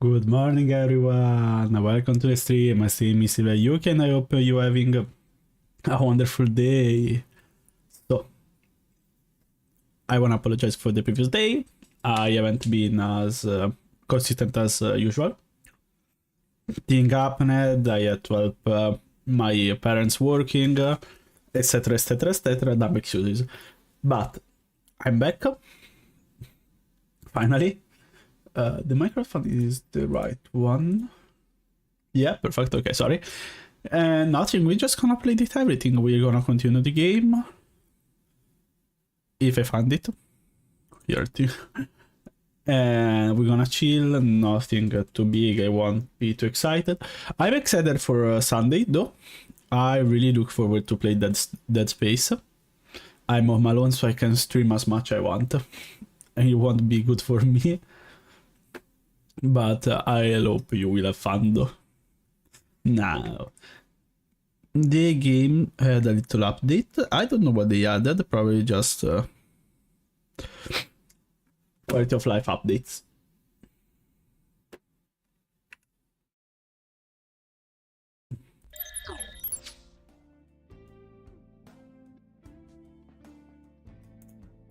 Good morning everyone, welcome to the stream. My name is Yuki and I hope you're having a wonderful day. So, I wanna apologize for the previous day. I haven't been as consistent as usual. Thing happened, I had to help my parents working, etc, etc, etc, dumb excuses. But, I'm back. Finally. The microphone is the right one. Yeah, perfect. Okay, sorry. And nothing, we're just gonna play it everything. We're gonna continue the game. If I find it. Here too. And we're gonna chill, nothing too big, I won't be too excited. I'm excited for Sunday though. I really look forward to play Dead Space. I'm home alone so I can stream as much I want. And it won't be good for me. But I hope you will have fun though. Now, the game had a little update. I don't know what they added, probably just quality of life updates.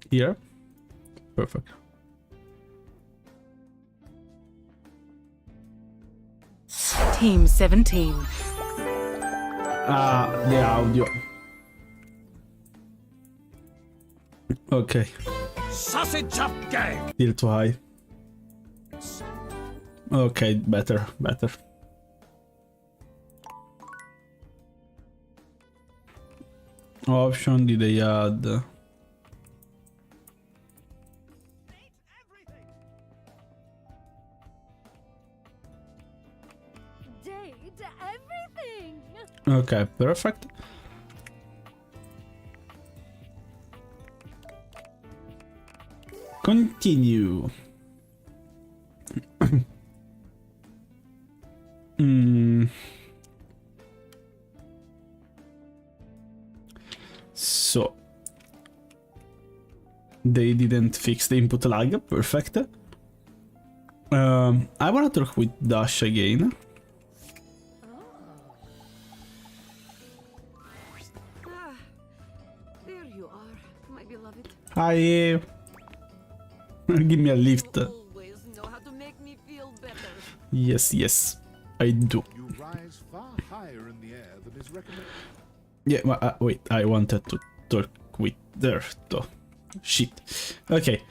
Here, perfect. Team 17. The audio. Okay. Sausage up, gang! Still too high. Okay, better. Option did they add? Okay, perfect. Continue. So they didn't fix the input lag. Perfect. I wanna talk with Dash again. Hi. Give me a lift. Yes, I do. You rise far higher in the air than is recommended. Yeah, wait, I wanted to talk with there though. Shit. Okay.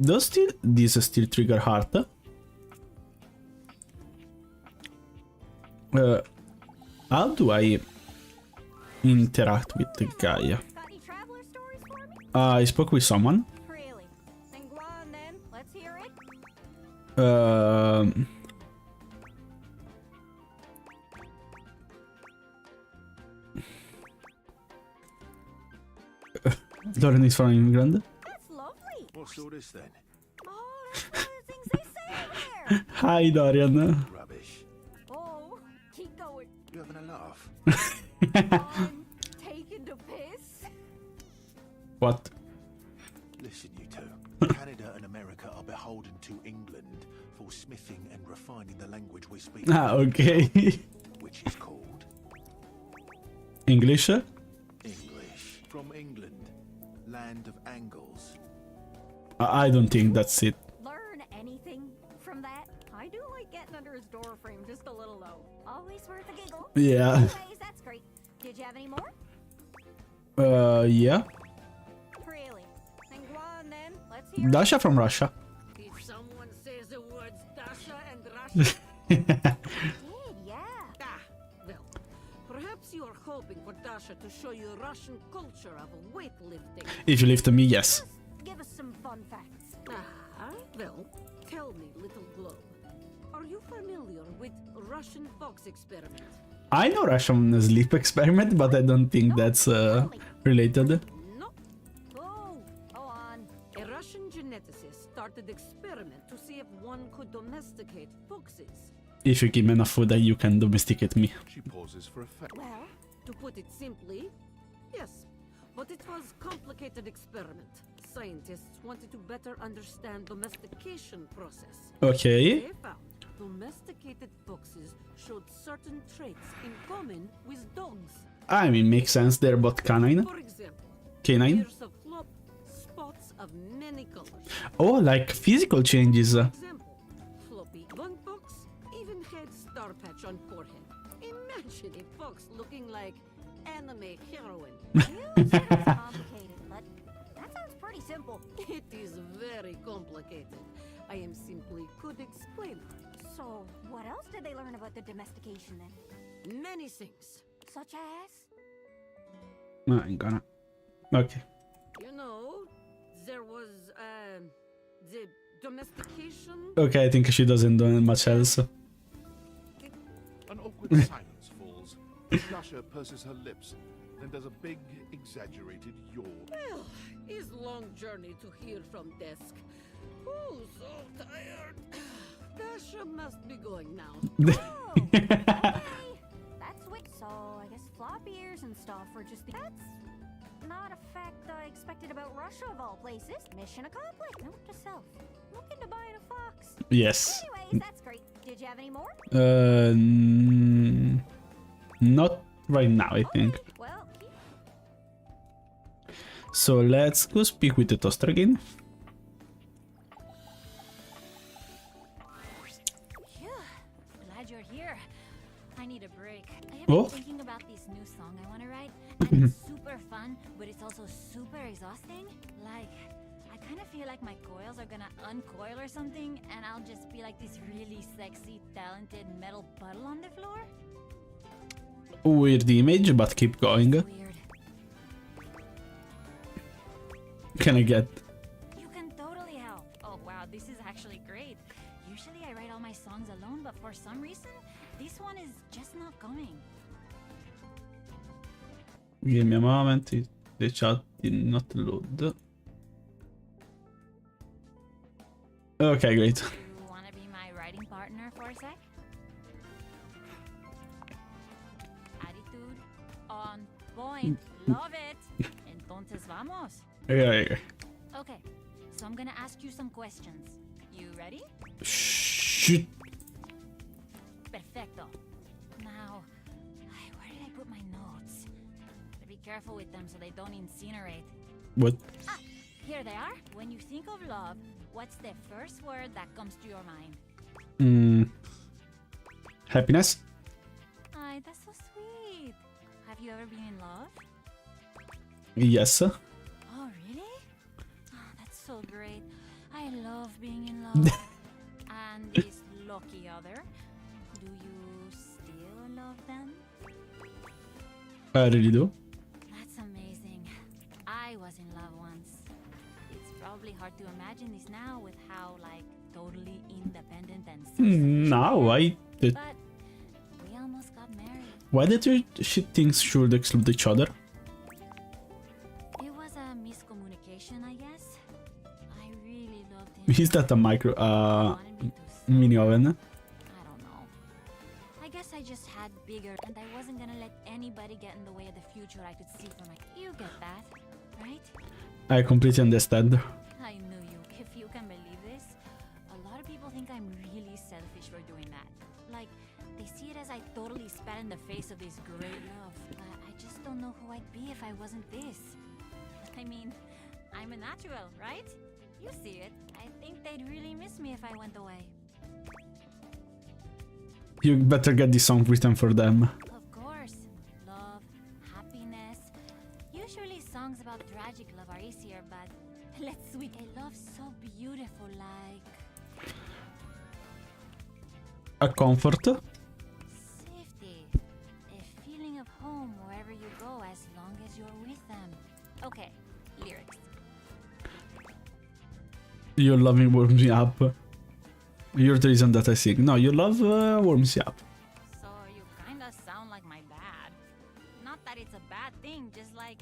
Does this still trigger heart? How do I interact with the guy? I spoke with someone. Really? Then go on then. Let's hear it. Lauren is from England. That's lovely. What's all this then? Oh, that's one of the things they say in there. Hi, Dorian. Rubbish. Oh, keep going. You having a laugh? I'm taking the piss. What? Listen, you two. Canada and America are beholden to England for smithing and refining the language we speak. Okay. Which is called English? English. From England, land of angles. I don't think that's it. Learn anything from that? I do like getting under his door frame just a little though. Always worth a giggle. Yeah. Anyways, that's great. Did you have any more? Yeah. Really? Then go on then. Let's hear it. Dasha from Russia. If someone says the words Dasha and Russia, Did, yeah. well, perhaps you are hoping for Dasha to show you Russian culture of weightlifting. If you lift me, yes. Give us some fun facts. Well, tell me, little globe, are you familiar with Russian fox experiment? I know Russian sleep experiment, but I don't think that's related. No, Oh, go on. a Russian geneticist started experiment to see if one could domesticate foxes. If you give me enough food, you can domesticate me. She pauses for effect. Well, to put it simply, yes, but it was complicated experiment. scientists wanted to better understand domestication process. Okay. They found domesticated foxes showed certain traits in common with dogs. I mean, makes sense. They're both canine. For example, Canine. ears of flop, spots of many colors. Oh, like physical changes. For example, floppy one fox even had star patch on forehead. Imagine a fox looking like anime heroine. You said it was complicated, but that sounds pretty simple. It is very complicated. I am simply could explain. So, what else did they learn about the domestication then? Many things. Such as? No, I'm gonna. Okay. You know, there was the domestication. Okay, I think she doesn't do much else. An awkward silence falls. Dasha purses her lips, then does a big, exaggerated yawn. Well, his long journey to here from desk. Oh, so tired. Dasha must be going now. Oh, okay. That's sweet. So, I guess flop ears and stuff are just the... That's not a fact I expected about Russia of all places. Mission accomplished. Note to self. Looking to buy a fox. Yes. Anyways, that's great. Did you have any more? Not right now, I think. Okay, well, So let's go speak with the toaster again. Phew, glad you're here. I need a break. I have Oh. been thinking about this new song I want to write, and it's super fun, but it's also super exhausting. Like, I kind of feel like my coils are gonna uncoil or something, and I'll just be like this really sexy, talented metal puddle on the floor. Weird image, but keep going. Weird. Can I get? You can totally help. Oh wow, this is actually great. Usually I write all my songs alone, but for some reason, this one is just not coming. Give me a moment. The chat did not load. Okay, great. You wanna be my writing partner for a sec? Attitude on point. Love it. Entonces vamos. Okay. Okay, so I'm gonna ask you some questions. You ready? Shoot. Perfecto. Now, where did I put my notes? Better be careful with them so they don't incinerate. What? Ah, here they are. When you think of love, what's the first word that comes to your mind? Happiness? Ay, that's so sweet. Have you ever been in love? Yes. Oh, really? Oh, that's so great. I love being in love. And this lucky other, do you still love them? I really do. That's amazing. I was in love once. It's probably hard to imagine this now with how, like, totally independent and Now, why did But we almost got married. you things should exclude each other? It was a miscommunication, I guess. I really loved him. Is that a micro He wanted me to so mini oven? I don't know. I guess I just had bigger, and I wasn't gonna let anybody get in the way of the future I could see for my. You get that, right? I completely understand. I knew you. If you can believe this, a lot of people think I'm really selfish for doing that. Like, they see it as I totally spat in the face of this great love. But I just don't know who I'd be if I wasn't this. I mean, I'm a natural, right? You see it. I think they'd really miss me if I went away. You better get this song written for them. Of course. Love, happiness. Usually songs about tragic love are easier, but let's switch. A love so beautiful, like A comfort? safety. A feeling of home wherever you go as long as you're with them. Okay, lyrics. Your loving warms me up. You're the reason that I sing. No, your love warms you up. So you kinda sound like my dad. Not that it's a bad thing, just like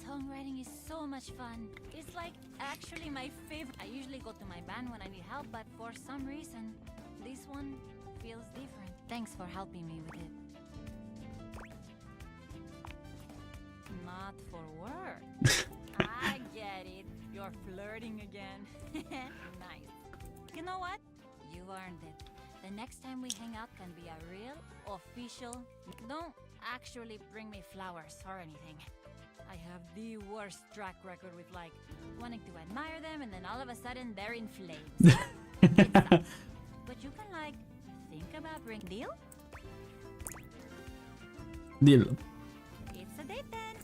songwriting is so much fun. It's like actually my favorite. I usually go to my band when I need help, but for some reason, this one feels different. Thanks for helping me with it. Not for work. I get it. You're flirting again. Nice. You know what? You earned it. The next time we hang out can be a real, official... Don't actually bring me flowers or anything. I have the worst track record with, like, wanting to admire them and then all of a sudden they're in flames. It sucks. But you can, like, think about bring deal? Deal. It's a date then.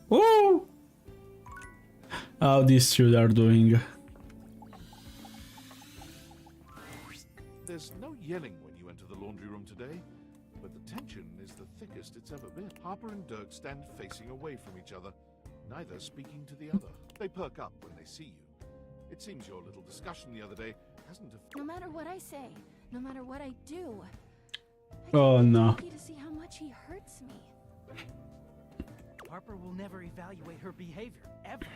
Woo! How these two are doing. There's no yelling when you enter the laundry room today, but the tension is the thickest it's ever been. Harper and Dirk stand facing away from each other, neither speaking to the other. They perk up when they see you. It seems your little discussion the other day hasn't No matter what I say, no matter what I do, Oh no. to see how much he hurts me. Harper will never evaluate her behavior, ever.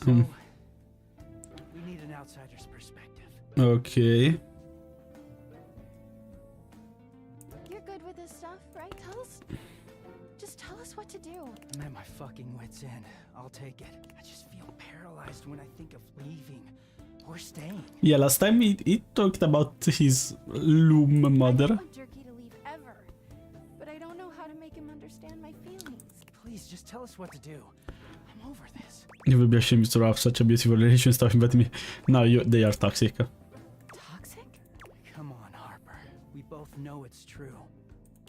So, we need an outsider's perspective. Okay. You're good with this stuff, right? Just tell us what to do. I'm at my fucking wit's end. I'll take it. I just feel paralyzed when I think of leaving or staying. Yeah, last time he talked about his loom I mother. don't want Jerky to leave ever, but I don't know how to make him understand my feelings. Please, just tell us what to do. I'm over this. It would be a shame to have such a beautiful relation stuff, but me. Now they are toxic. Toxic? Come on, Harper. We both know it's true.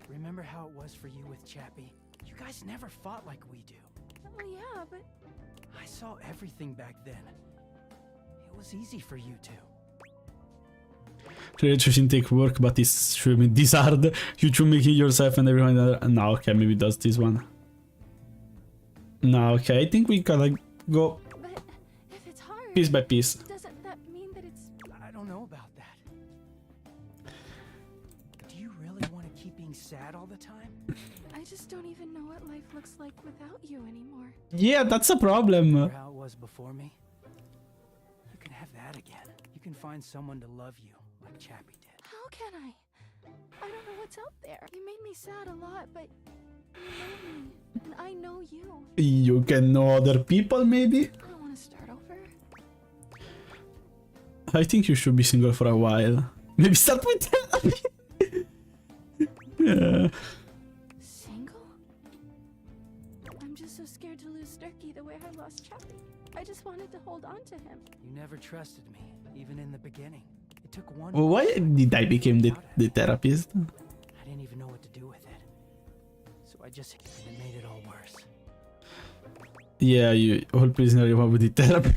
Remember how it was for you with Chappie? You guys never fought like we do. Oh yeah, but I saw everything back then. It was easy for you two. Relationship take work, but it's should be this hard. You should make it yourself and everyone. No, okay, maybe does this one. No, okay, I think we gotta go but if it's hard, piece by piece. doesn't that mean that it's I don't know about that. Do you really want to keep being sad all the time? I just don't even know what life looks like without you anymore. Yeah, that's a problem. Remember how it was before me? You can have that again. You can find someone to love you, like Chappie did. How can I? I don't know what's out there. You made me sad a lot, but you know me, and I know you. You can know other people, maybe? I don't want to start over. I think you should be single for a while. Maybe start with therapy. Yeah. Single? I'm just so scared to lose Sturkey the way I lost Chappie. I just wanted to hold on to him. You never trusted me, even in the beginning. It took one. Well, why did I become the therapist? I didn't even know what to do with it. So I just it made it all worse. Yeah, you all prisoner you want with the therapy.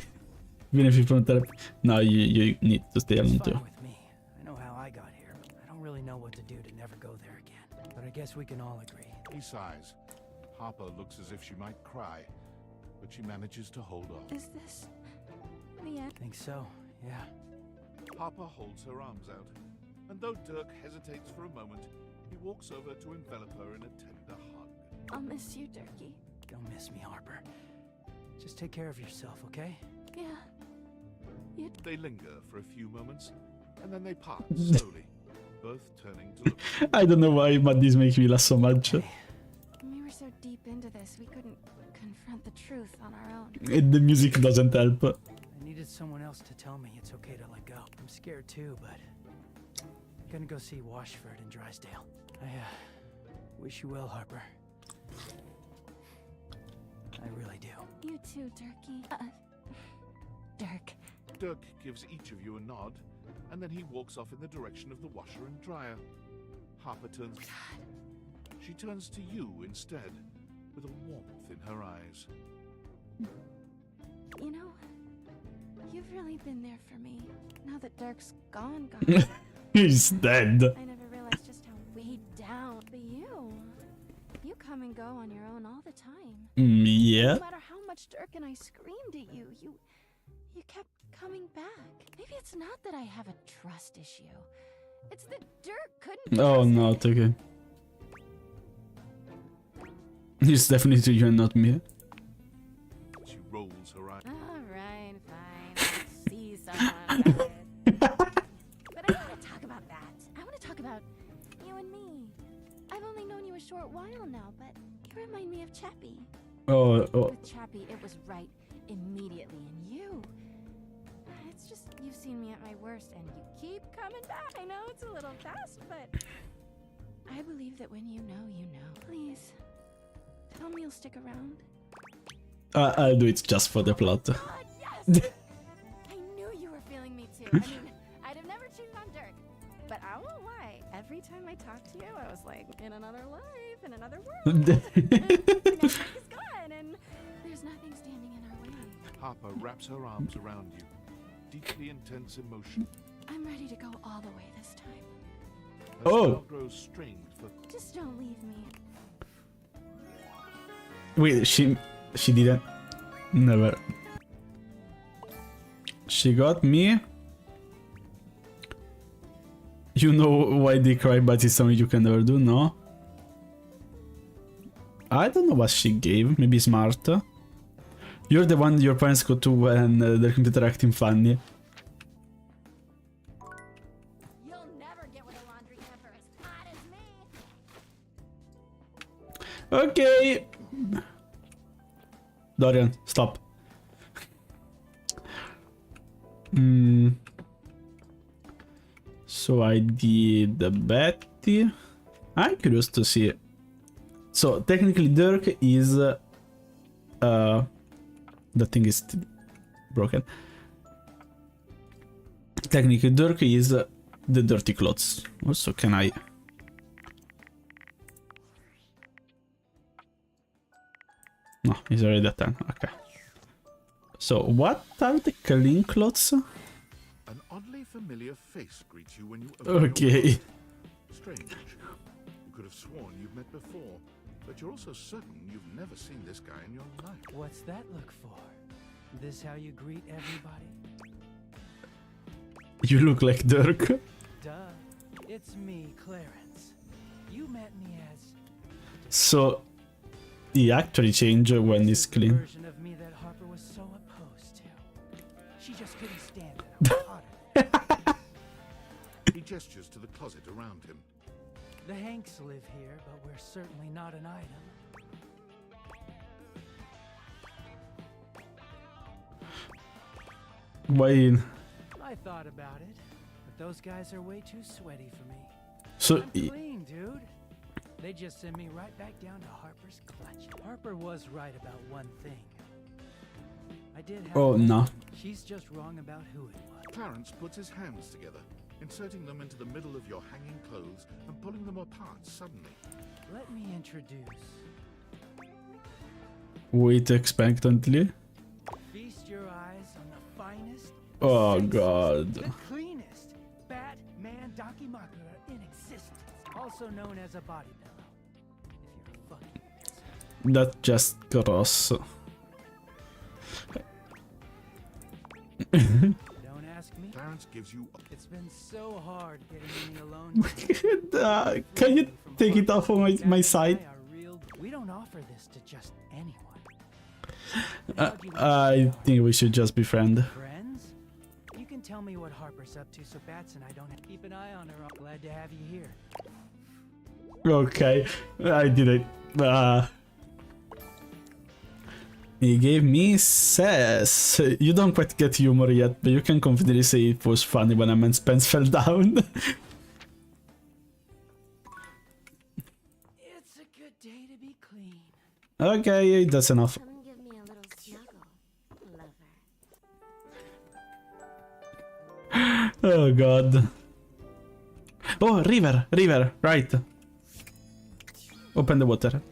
Even if you're from therapy. No, you need to stay alone It's too. fine with me. I know how I got here, but I don't really know what to do to never go there again. But I guess we can all agree. He sighs. Harper looks as if she might cry, but she manages to hold on. Is this the end? Think so, yeah. Harper holds her arms out, and though Dirk hesitates for a moment, he walks over to envelop her in a tender hug. I'll miss you, Durkee. Don't miss me, Harper. Just take care of yourself, okay? Yeah. They linger for a few moments, and then they part slowly, both turning to look. I don't know why, but this makes me laugh so much. We were so deep into this, we couldn't confront the truth on our own. The music doesn't help. I needed someone else to tell me it's okay to let go. I'm scared too, but I'm gonna go see Washford and Drysdale. I wish you well, Harper. I really do. You too, Durkee. Dirk. Dirk gives each of you a nod, and then he walks off in the direction of the washer and dryer. Harper turns. She turns to you instead, with a warmth in her eyes. You know, you've really been there for me. Now that Dirk's gone. He's dead. I never realized just how weighed down. But you come and go on your own all the time. Yeah. No matter how much Dirk and I screamed at you, you kept coming back. Maybe it's not that I have a trust issue. It's that Dirk couldn't. Oh trust no, me. it's okay. It's definitely you and not me. She rolls her eyes. All right, fine. I'll see someone. But I don't want to talk about that. I want to talk about you and me. I've only known you a short while now, but remind me of Chappie. Oh, With Chappie, it was right immediately, and you. It's just you've seen me at my worst, and you keep coming back. I know it's a little fast, but I believe that when you know, you know. Please, tell me you'll stick around. I'll do it just for the plot. God, yes! I knew you were feeling me too. I mean, I'd have never cheated on Dirk, but I won't lie. Every time I talked to you, I was like, in another life, in another world. And now Dirk is gone, and there's nothing standing in our way. Harper wraps her arms around you. Deeply intense emotion. I'm ready to go all the way this time. Her Oh. smile grows strained for Just don't leave me. Wait, she didn't. Never. She got me. You know why they cry, but it's something you can never do, no? I don't know what she gave. Maybe smart. You're the one your parents go to when they're computer acting funny. You'll never get with a laundry hamper as hot as me. Okay. Dorian, stop. So I did the Betty. I'm curious to see. So technically Dirk is the thing is broken. Technically Dirk is the dirty clothes. Also, can I? No, he's already at 10. Okay. So what are the clean clothes? an oddly familiar face greets you when you open your Okay. door. Strange. You could have sworn you've met before, but you're also certain you've never seen this guy in your life. What's that look for? This how you greet everybody? You look like Dirk. Duh. It's me, Clarence. You met me as So he actually changed when he's This is the clean. version of me that Harper was so opposed to. She just couldn't stand it. I was hotter. He gestures to the closet around him. The Hanks live here, but we're certainly not an item. Why? I thought about it, but those guys are way too sweaty for me. So I'm clean, dude. They just send me right back down to Harper's clutch. Harper was right about one thing. I did have oh one. no. She's just wrong about who it was. Clarence puts his hands together, inserting them into the middle of your hanging clothes and pulling them apart suddenly. Let me introduce. Wait expectantly. Feast your eyes on the finest, Oh sexiest, god. the cleanest Batman Dakimakura in existence, also known as a body pillow. If you're fucking That's just gross. don't ask me. Clarence gives you It's been so hard getting me alone. Can you take it off of my side? We don't offer this to just anyone. I think we should just be friends. Friends? You can tell me what Harper's up to so Bats and I don't have to keep an eye on her. I'm glad to have you here. Okay, I did it. He gave me sass. You don't quite get humor yet, but you can confidently say it was funny when a man's pants fell down. It's a good day to be clean. Okay, that's enough. Come give me a little snuggle, lover. Oh god. Oh, river, right. Open the water.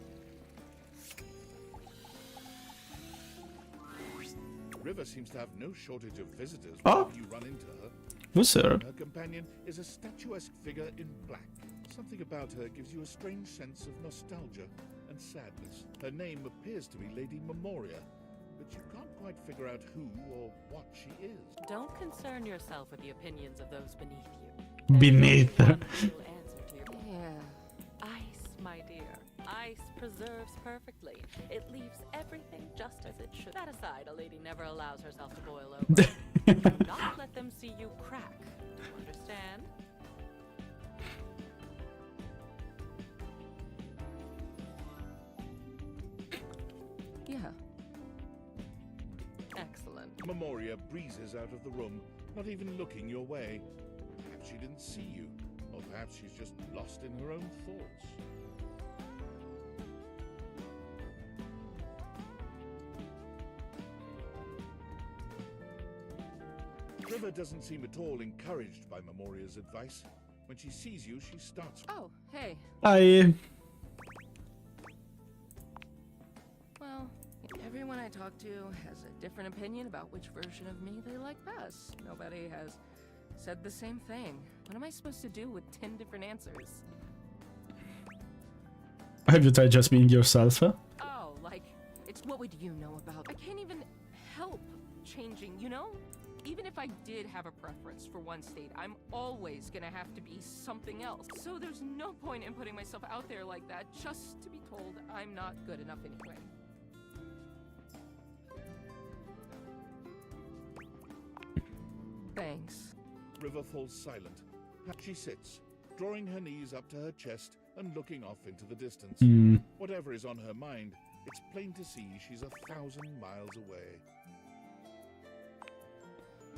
River seems to have no shortage of visitors Oh. whenever you run into her. Who's her? Her companion is a statuesque figure in black. Something about her gives you a strange sense of nostalgia and sadness. Her name appears to be Lady Memoria, but you can't quite figure out who or what she is. Don't concern yourself with the opinions of those beneath you. Beneath. There's only one real answer to your ice, my dear. Ice preserves perfectly. It leaves everything just as it should. That aside, a lady never allows herself to boil over. Do not let them see you crack. Understand? Memoria breezes out of the room, not even looking your way. Perhaps she didn't see you, or perhaps she's just lost in her own thoughts. River doesn't seem at all encouraged by Memoria's advice. When she sees you, she starts. Oh, hey. Hi. Well, everyone I talk to has a different opinion about which version of me they like best. Nobody has said the same thing. What am I supposed to do with 10 different answers? Have you tried just being yourself? Oh, like, it's what would you know about? I can't even help changing, you know? Even if I did have a preference for one state, I'm always gonna have to be something else. So there's no point in putting myself out there like that just to be told I'm not good enough anyway. Thanks. River falls silent. She sits, drawing her knees up to her chest and looking off into the distance. Whatever is on her mind, it's plain to see she's 1,000 miles away.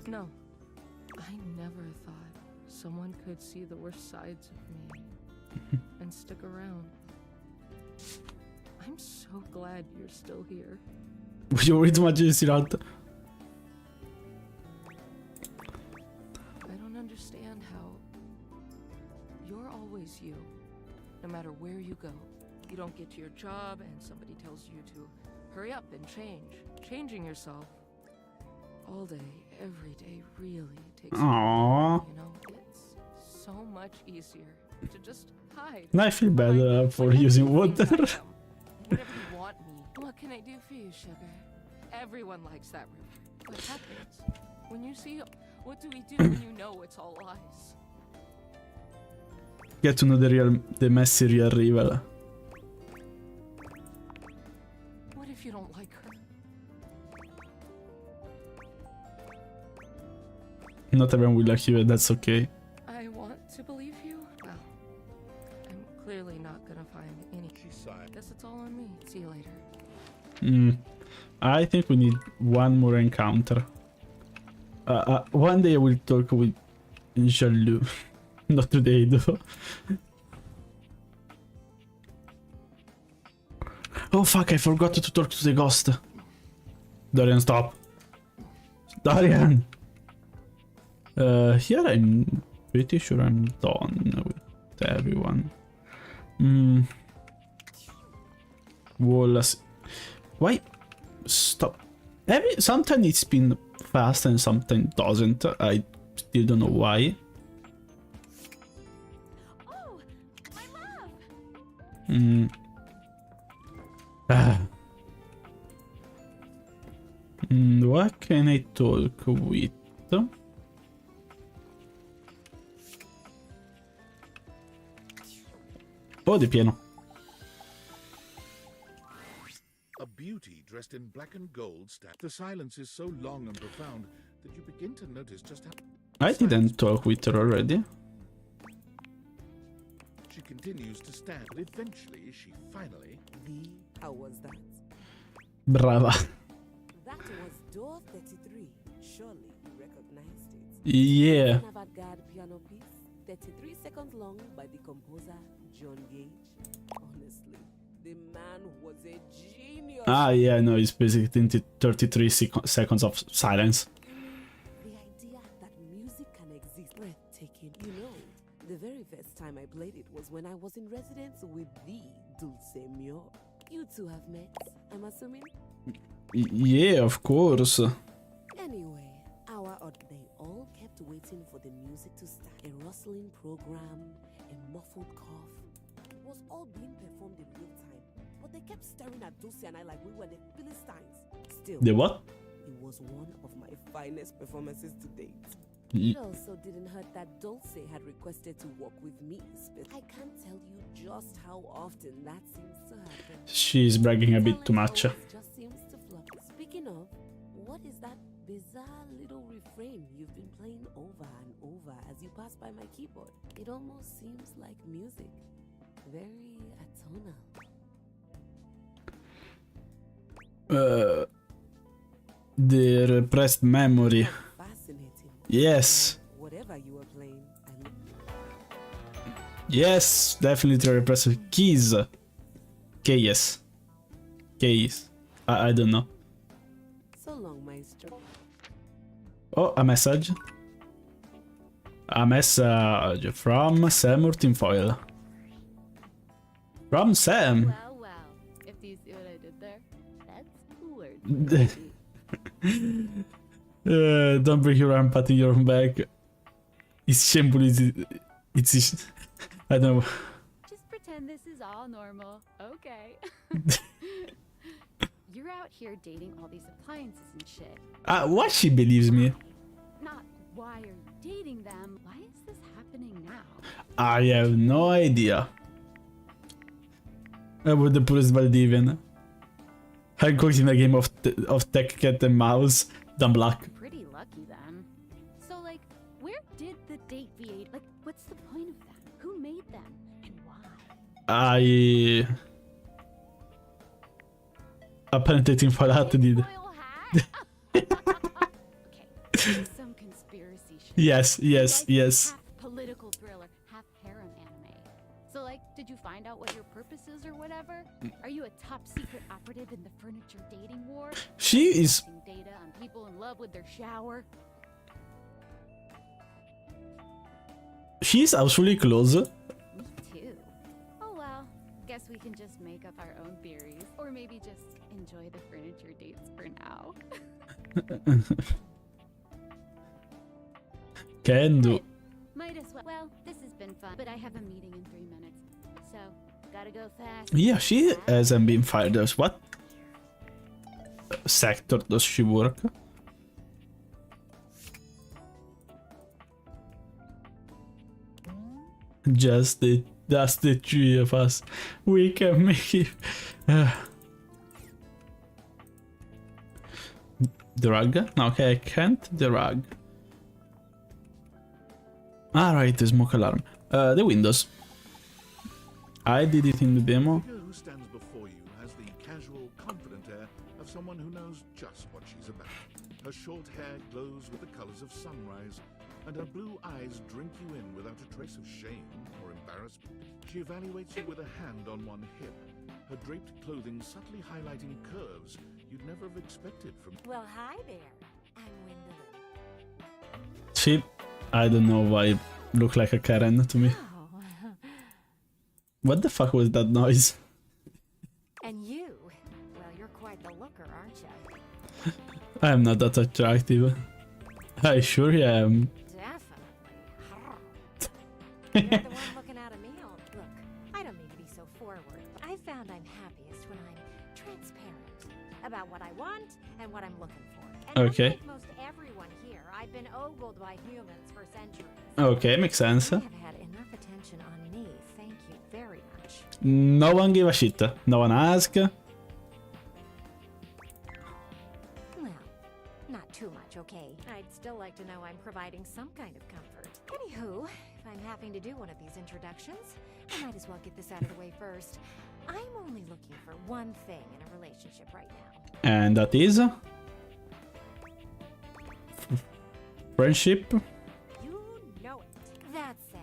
No, I never thought someone could see the worst sides of me and stick around. I'm so glad you're still here. Voglio immaginarsi in alto. I don't understand how you're always you, no matter where you go. You don't get to your job and somebody tells you to hurry up and change. Changing yourself all day, every day really takes Aww. you know, it's so much easier to just hide. I feel bad for Whenever using you think water. I am, whenever you want me, what can I do for you, sugar? Everyone likes that room. What happens when you see? What do we do when you know it's all lies? Get to know the messy real rival. What if you don't like her? Not everyone will like you, and that's okay. I want to believe you. Well, I'm clearly not gonna find any. She sighed. Guess it's all on me. See you later. I think we need one more encounter. One day I will talk with Jalou. Not today though. Oh fuck, I forgot to talk to the ghost. Dorian, stop. Dorian! Here I'm pretty sure I'm done with everyone. Wallace. Why? Stop. Sometimes it's been fast and sometimes doesn't. I still don't know why. Oh, my love! What can I talk with? Oh, di pieno. A beauty dressed in black and gold stands. The silence is so long and profound that you begin to notice just how. I didn't talk with her already. She continues to stand. Eventually, she finally. How was that? Brava. That was door 33. Surely you recognized it. Yeah. An avant-garde piano piece, 33 seconds long by the composer John Gage. Honestly, the man was a genius. Ah, yeah, no, it's basically 33 seconds of silence. The idea that music can exist, breathtaking. You know, the very first time I played it was when I was in residence with the Dulce Mio. You two have met, I'm assuming? Yeah, of course. Anyway, they all kept waiting for the music to start. A rustling program, a muffled cough. It was all being performed in real time, but they kept staring at Dulce and I like we were the Philistines. Still, The what? it was one of my finest performances to date. Y- It also didn't hurt that Dulce had requested to work with me. I can't tell you just how often that seems to happen. She's bragging a bit too much. Talent always just seems to flop. Speaking of, what is that bizarre little refrain you've been playing over and over as you pass by my keyboard? It almost seems like music. Very atonal. The repressed memory. Fascinating. Yes. Whatever you were playing, I look. Yes, definitely repressive keys. Keys. Keys. I don't know. So long, Maestro. Oh, a message. A message from Sam Tinfoil. From Sam. Well, well. If you see what I did there, that's weird. Don't break your arm, patting your back. It's shameful. It's I don't know. Just pretend this is all normal, okay? You're out here dating all these appliances and shit. Why she believes me? Not why you're dating them. Why is this happening now? I have no idea. I would the poorest Valdivian. I cooked in a game of Tech Cat and Mouse. Dumb luck. Pretty lucky then. So like, where did the date V8? Like, what's the point of them? Who made them? And why? A penetrating fallout did. Tinfoil hat? Okay, some conspiracy shit. Yes, yes, Like yes. Half political thriller, half harem anime. So like, did you find out what your purpose is or whatever? Are you a top secret operative in the furniture dating war? She is. Collecting data on people in love with their shower? She's actually close. Me too. Oh well, guess we can just make up our own theories. Or maybe just enjoy the furniture dates for now. Can do. Might as well. Well, this has been fun, but I have a meeting in 3 minutes. So, gotta go fast. Yeah, she hasn't been fired. What sector does she work? Just the three of us. We can make it. The rug? No, okay, I can't. The rug. Alright, the smoke alarm. The windows. I did it in the demo. The figure who stands before you has the casual, confident air of someone who knows just what she's about. Her short hair glows with the colors of sunrise, and her blue eyes drink you in without a trace of shame or embarrassment. She evaluates you with a hand on one hip, her draped clothing subtly highlighting curves you'd never have expected from... Well, hi there. I'm Gwendolyn. She, I don't know why, look like a Karen to me. Oh. What the fuck was that noise? And you? Well, you're quite the looker, aren't you? I am not that attractive. I sure am. Definitely. You're the one looking out of me. Look, I don't mean to be so forward. I found I'm happiest when I'm transparent about what I want and what I'm looking for. And Okay. unlike most everyone here, I've been ogled by humans for centuries. Okay, makes sense. You have had enough attention on me. Thank you very much. No one gave a shit. No one asked. Well, not too much, okay? I'd still like to know I'm providing some kind of comfort. Anywho, if I'm having to do one of these introductions, I might as well get this out of the way first. I'm only looking for one thing in a relationship right now. And that is... friendship? You know it. That said,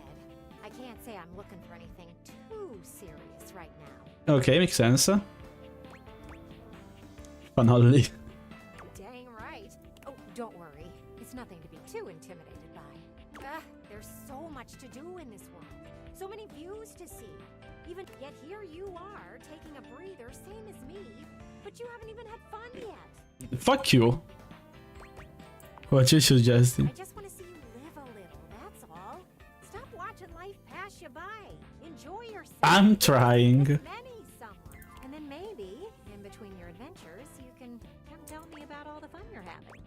I can't say I'm looking for anything too serious right now. Okay, makes sense. Finally. Dang right. Oh, don't worry. It's nothing to be too intimidated by. There's so much to do in this world. So many views to see. Even yet here you are, taking a breather, same as me, but you haven't even had fun yet. Fuck you. What you suggesting? I just want to see you live a little, that's all. Stop watching life pass you by. Enjoy yourself. I'm trying. Many someone. And then maybe, in between your adventures, you can come tell me about all the fun you're having.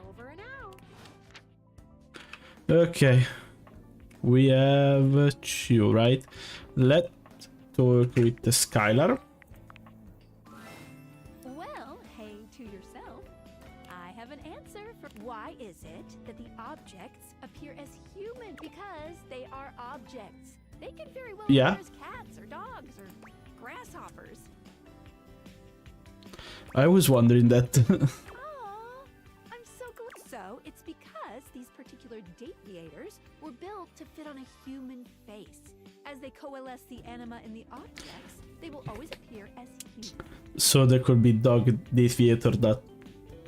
Over and out. Okay. We have two, right? Let's talk with the Skylar. Well, hey to yourself. I have an answer for why is it that the objects appear as human? Because they are objects. They can very well Yeah. appear as cats or dogs or grasshoppers. I was wondering that. Aw, I'm so cool. So it's because these particular deviators were built to fit on a human face. As they coalesce the anima in the objects, they will always appear as human. So there could be dog deviator that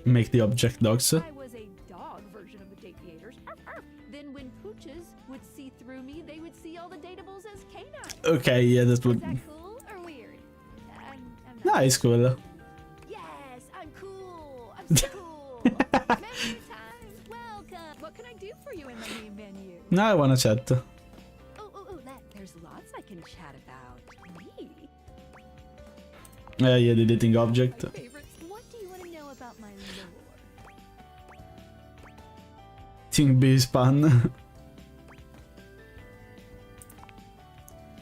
make the object dogs. I was a dog version of the deviators. Then when pooches would see through me, they would see all the datables as canine. Okay, yeah, that Is would. that cool or weird? I'm Nah, not. it's cool. Yes, I'm cool. I'm so cool. Menu time. Welcome. What can I do for you in my main menu? Now I wanna chat. There's lots I can chat about. Me? Yeah, the dating object. My favorites. What do you want to know about my lore? Think be span.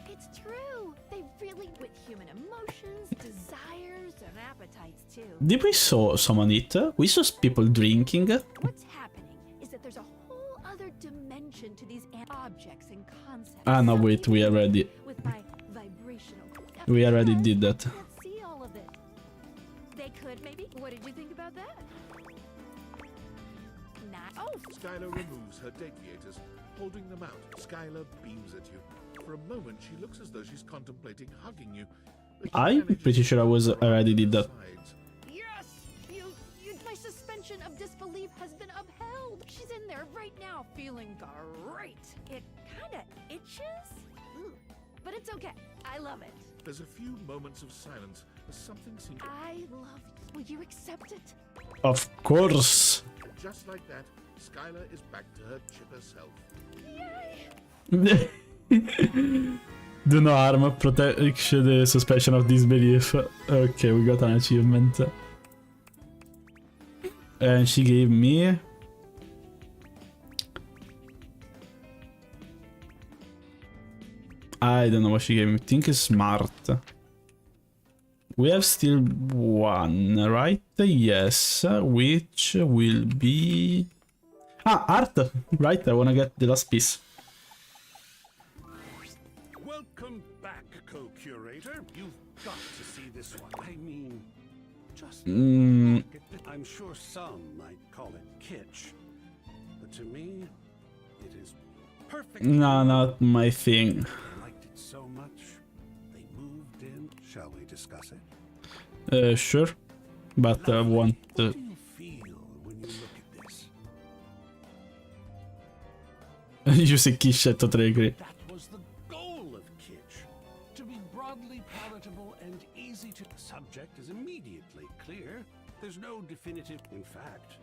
It's true. They really with human emotions, desires, and appetites too. Did we saw someone eat? We saw people drinking. What's happening is that there's a whole other dimension to these objects and concepts. Ah, no, Some wait, we people already- with my vibrational. We already did that. Can't see all of it. They could maybe. What did you think about that? Not. Oh, Skylar removes her deviators, holding them out. Skylar beams at you. For a moment, she looks as though she's contemplating hugging you. but she I'm manages pretty sure I to was slide already to did the that. sides. yes! My suspension of disbelief has been upheld. She's in there right now, feeling great. It kinda itches, but it's okay. I love it. There's a few moments of silence as something seems. I love you. Will you accept it? Of course. And just like that, Skylar is back to her chipper self. Yay! Do no harm, protect the suspension of disbelief. Okay, we got an achievement. And she gave me... I don't know what she gave me. I think it's smart. We have still one, right? Yes, which will be... Ah, art! Right, I wanna get the last piece. Welcome back, co-curator. You've got to see this one. I mean, just look at it. I'm sure some might call it kitsch, but to me, it is perfect. No, not my thing. I liked it so much. They moved in. Shall we discuss it? Sure. But I want... What do you feel when you look at this? You say Kish, I totally agree. That was the goal of kitsch. To be broadly palatable and easy to... The subject is immediately clear. There's no definitive... In fact,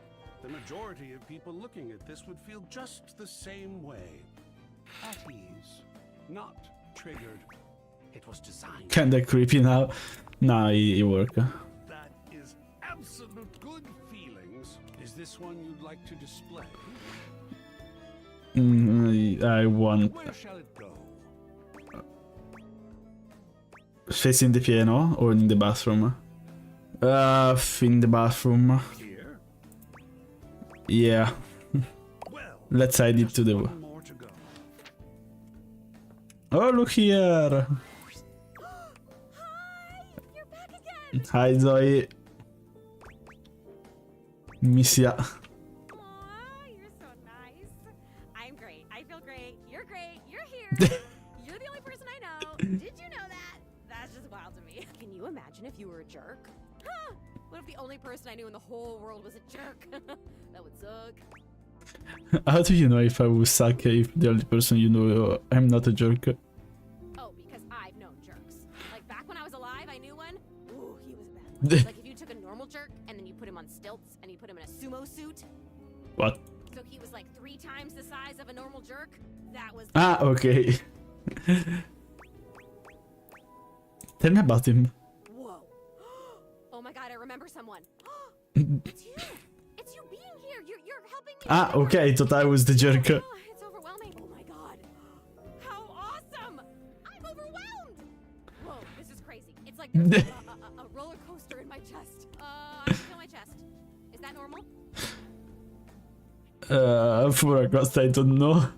the majority of people looking at this would feel just the same way. At ease. Not triggered. It was designed... Kinda creepy now. Nah, it work. That is absolute good feelings. Is this one you'd like to display? I want... Where shall it go? Facing the piano or in the bathroom? In the bathroom. Here? Yeah. Well, Let's add it to the... one more to go. Oh, look here! You're back again. Hi, Zoe. Missia. Aw, you're so nice. I'm great. I feel great. You're great. You're here. You're the only person I know. Did you know that? That's just wild to me. Can you imagine if you were a jerk? Huh? What if the only person I knew in the whole world was a jerk? That would suck. How do you know if I will suck if the only person you know I'm not a jerk? Oh, because I've known jerks. Like back when I was alive, I knew one. Ooh, he was a bad one. Like if you took a normal jerk and then you put him on stilts and you put him in a sumo suit. What? So he was like 3 times the size of a normal jerk. That was. Ah, okay. Tell me about him. Whoa. Oh my god, I remember someone. It's you. It's you being here. You're helping me. Ah, okay, I thought I was the jerk. Oh, it's overwhelming. Oh my god. How awesome. I'm overwhelmed. Whoa, this is crazy. It's like there's a roller coaster in my chest. I feel my chest. Is that normal? For a ghost, I don't know.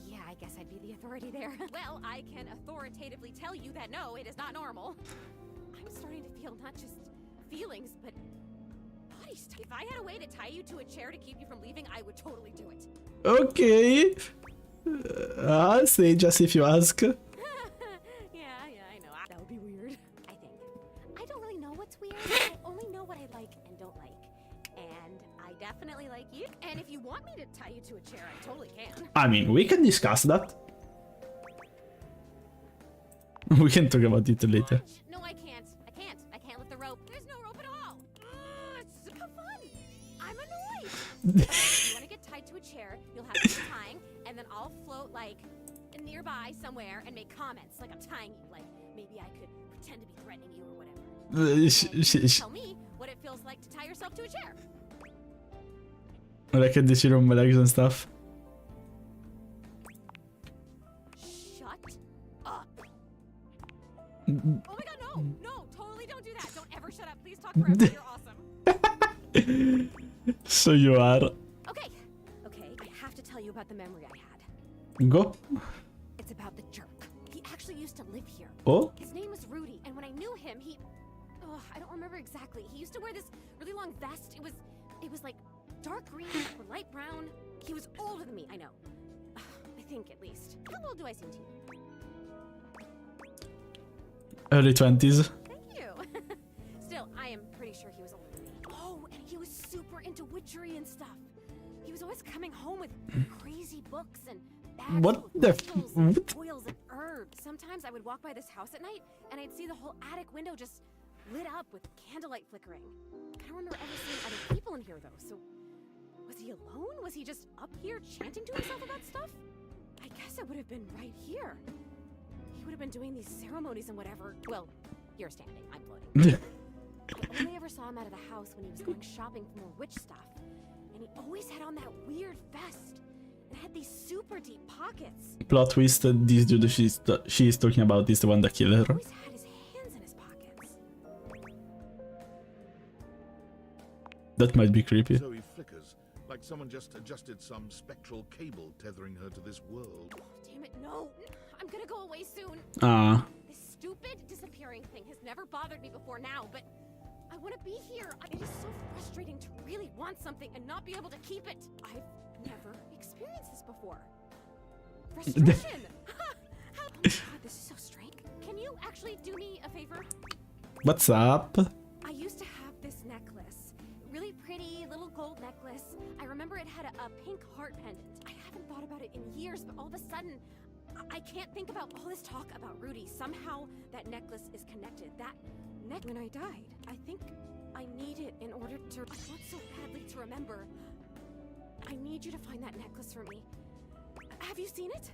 Yeah, I guess I'd be the authority there. Well, I can authoritatively tell you that no, it is not normal. I'm starting to feel not just feelings, but body stuff. If I had a way to tie you to a chair to keep you from leaving, I would totally do it. Okay. I'll say just if you ask. Yeah, I know. That would be weird. I think. I don't really know what's weird. I only know what I like and don't like. And I definitely like you. And if you want me to tie you to a chair, I totally can. I mean, we can discuss that. We can talk about it later. No, I can't. I can't lift the rope. There's no rope at all. It's so fun. I'm annoyed. If you want to get tied to a chair, you'll have to do tying, and then I'll float like nearby somewhere and make comments like I'm tying you. Like maybe I could pretend to be threatening you or whatever. And tell me what it feels like to tie yourself to a chair. Ora che dici rompe legs and stuff. Shut up. Oh my god, no, totally don't do that. Don't ever shut up. Please talk forever. You're awesome. So you are. Okay, I have to tell you about the memory I had. Go. It's about the jerk. He actually used to live here. Oh? His name was Rudy, and when I knew him, I don't remember exactly. He used to wear this really long vest. It was like dark green or light brown. He was older than me, I know. I think, at least. How old do I seem to you? Early 20s. Thank you. Still, I am pretty sure he was older than me. Oh, and he was super into witchery and stuff. He was always coming home with crazy books and bags What full of the crystals and oils and herbs. Sometimes I would walk by this house at night, and I'd see the whole attic window just lit up with candlelight flickering. I don't remember ever seeing other people in here, though, so... Was he alone? Was he just up here chanting to himself about stuff? I guess it would have been right here. He would have been doing these ceremonies and whatever. Well, you're standing, I'm floating. I only ever saw him out of the house when he was going shopping for more witch stuff. And he always had on that weird vest. And had these super deep pockets. Plot twist, this dude she is talking about is the one that killed her. He always had his hands in his pockets. That might be creepy. Zoe flickers, like someone just adjusted some spectral cable tethering her to this world. Oh, damn it, no. I'm gonna go away soon. Ah. This stupid disappearing thing has never bothered me before now, but I want to be here. It is so frustrating to really want something and not be able to keep it. I've never experienced this before. Frustration. Oh my god, this is so strange. Can you actually do me a favor? What's up? I used to have this necklace. Really pretty little gold necklace. I remember it had a pink heart pendant. I haven't thought about it in years, but all of a sudden, I can't think about all this talk about Rudy. Somehow that necklace is connected. That when I died, I think I need it in order to... I want so badly to remember. I need you to find that necklace for me. Have you seen it?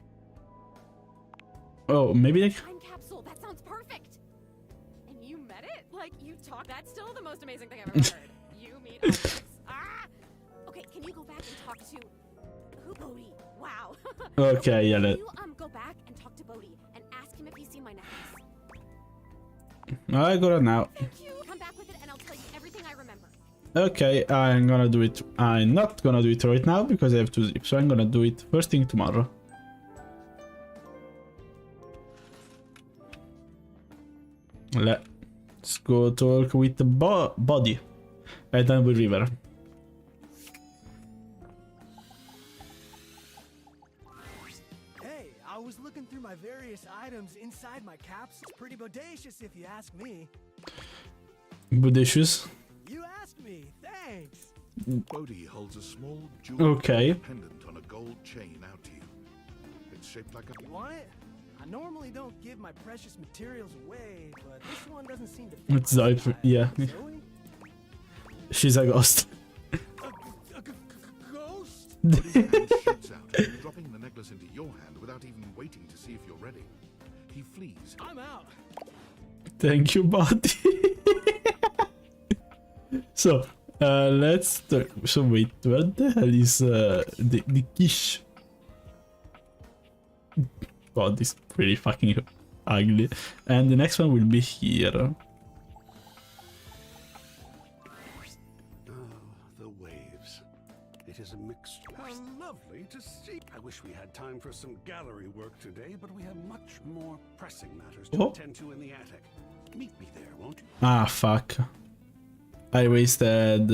Oh, maybe like... Time capsule. That sounds perfect. And you met it? Like, you talk... That's still the most amazing thing I've ever heard. You meet objects. Ah! Okay, can you go back and talk to... Who? Bodhi. Wow. Okay, yeah, Can you, go back and talk to Bodhi and ask him if he's seen my necklace? I got it now. Thank you. Come back with it and I'll tell you everything I remember. Okay, I'm gonna do it. I'm not gonna do it right now because I have to sleep, so I'm gonna do it first thing tomorrow. Let's go talk with the body. And then with River. Hey, I was looking through my various items inside my capsule. It's pretty bodacious if you ask me. Bodacious? You asked me, thanks. Bodhi holds a small jewel pendant on a gold chain out to you. It's shaped like a... You want it? I normally don't give my precious materials away, but this one doesn't seem to fit. It's Zoe, yeah. Zoe? She's a ghost. Ghost? Bodhi's hand shoots out, dropping the necklace into your hand without even waiting to see if you're ready. He flees. I'm out. Thank you, buddy. So, let's talk. So wait, where the hell is the quiche? God, this is pretty fucking ugly. And the next one will be here. Oh, the waves. It is a mixed... How lovely to see. I wish we had time for some gallery work today, but we have much more pressing matters to attend to in the attic. Meet me there, won't you? Ah, fuck. I wasted...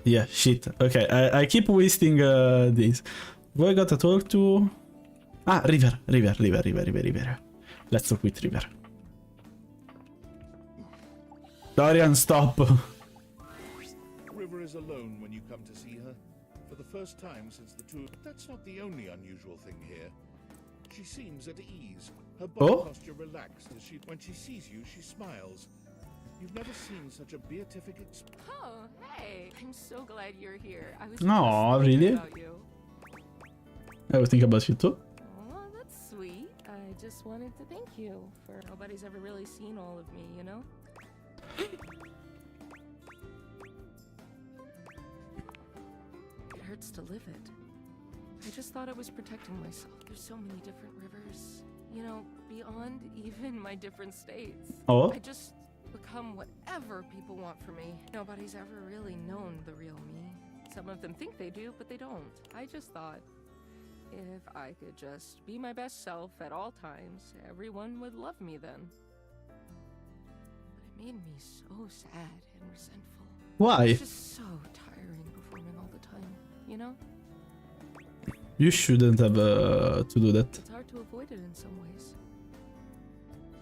yeah, shit. Okay, I keep wasting this. Who I gotta talk to? Ah, River. Let's talk with River. Dorian, stop. River is alone when you come to see her. For the first time since the two... That's not the only unusual thing here. She seems at ease. Her body posture relaxed as she... When she sees you, she smiles. You've never seen such a beatific Oh, hey! I'm so glad you're here. I was No, just thinking really? about you. I was thinking about you too. Oh, that's sweet. I just wanted to thank you for nobody's ever really seen all of me, you know? It hurts to live it. I just thought I was protecting myself. There's so many different rivers, you know, beyond even my different states. Oh? I just become whatever people want for me. Nobody's ever really known the real me. Some of them think they do, but they don't. I just thought if I could just be my best self at all times, everyone would love me then. But it made me so sad and resentful. Why? It's just so tiring performing all the time, you know? You shouldn't have to do that. It's hard to avoid it in some ways.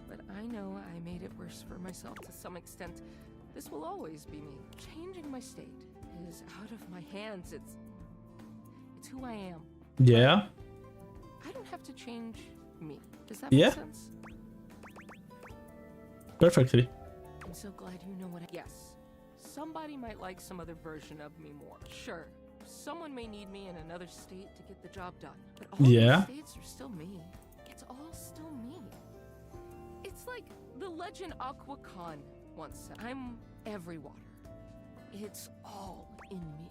But I know I made it worse for myself to some extent. This will always be me. Changing my state is out of my hands. It's who I am. Yeah? I don't have to change me. Does that Yeah. make sense? Perfectly. I'm so glad you know what Yes. Somebody might like some other version of me more. Sure. Someone may need me in another state to get the job done. But all Yeah. these states are still me. It's all still me. It's like the legend Aqua Khan once said. I'm every water. It's all in me.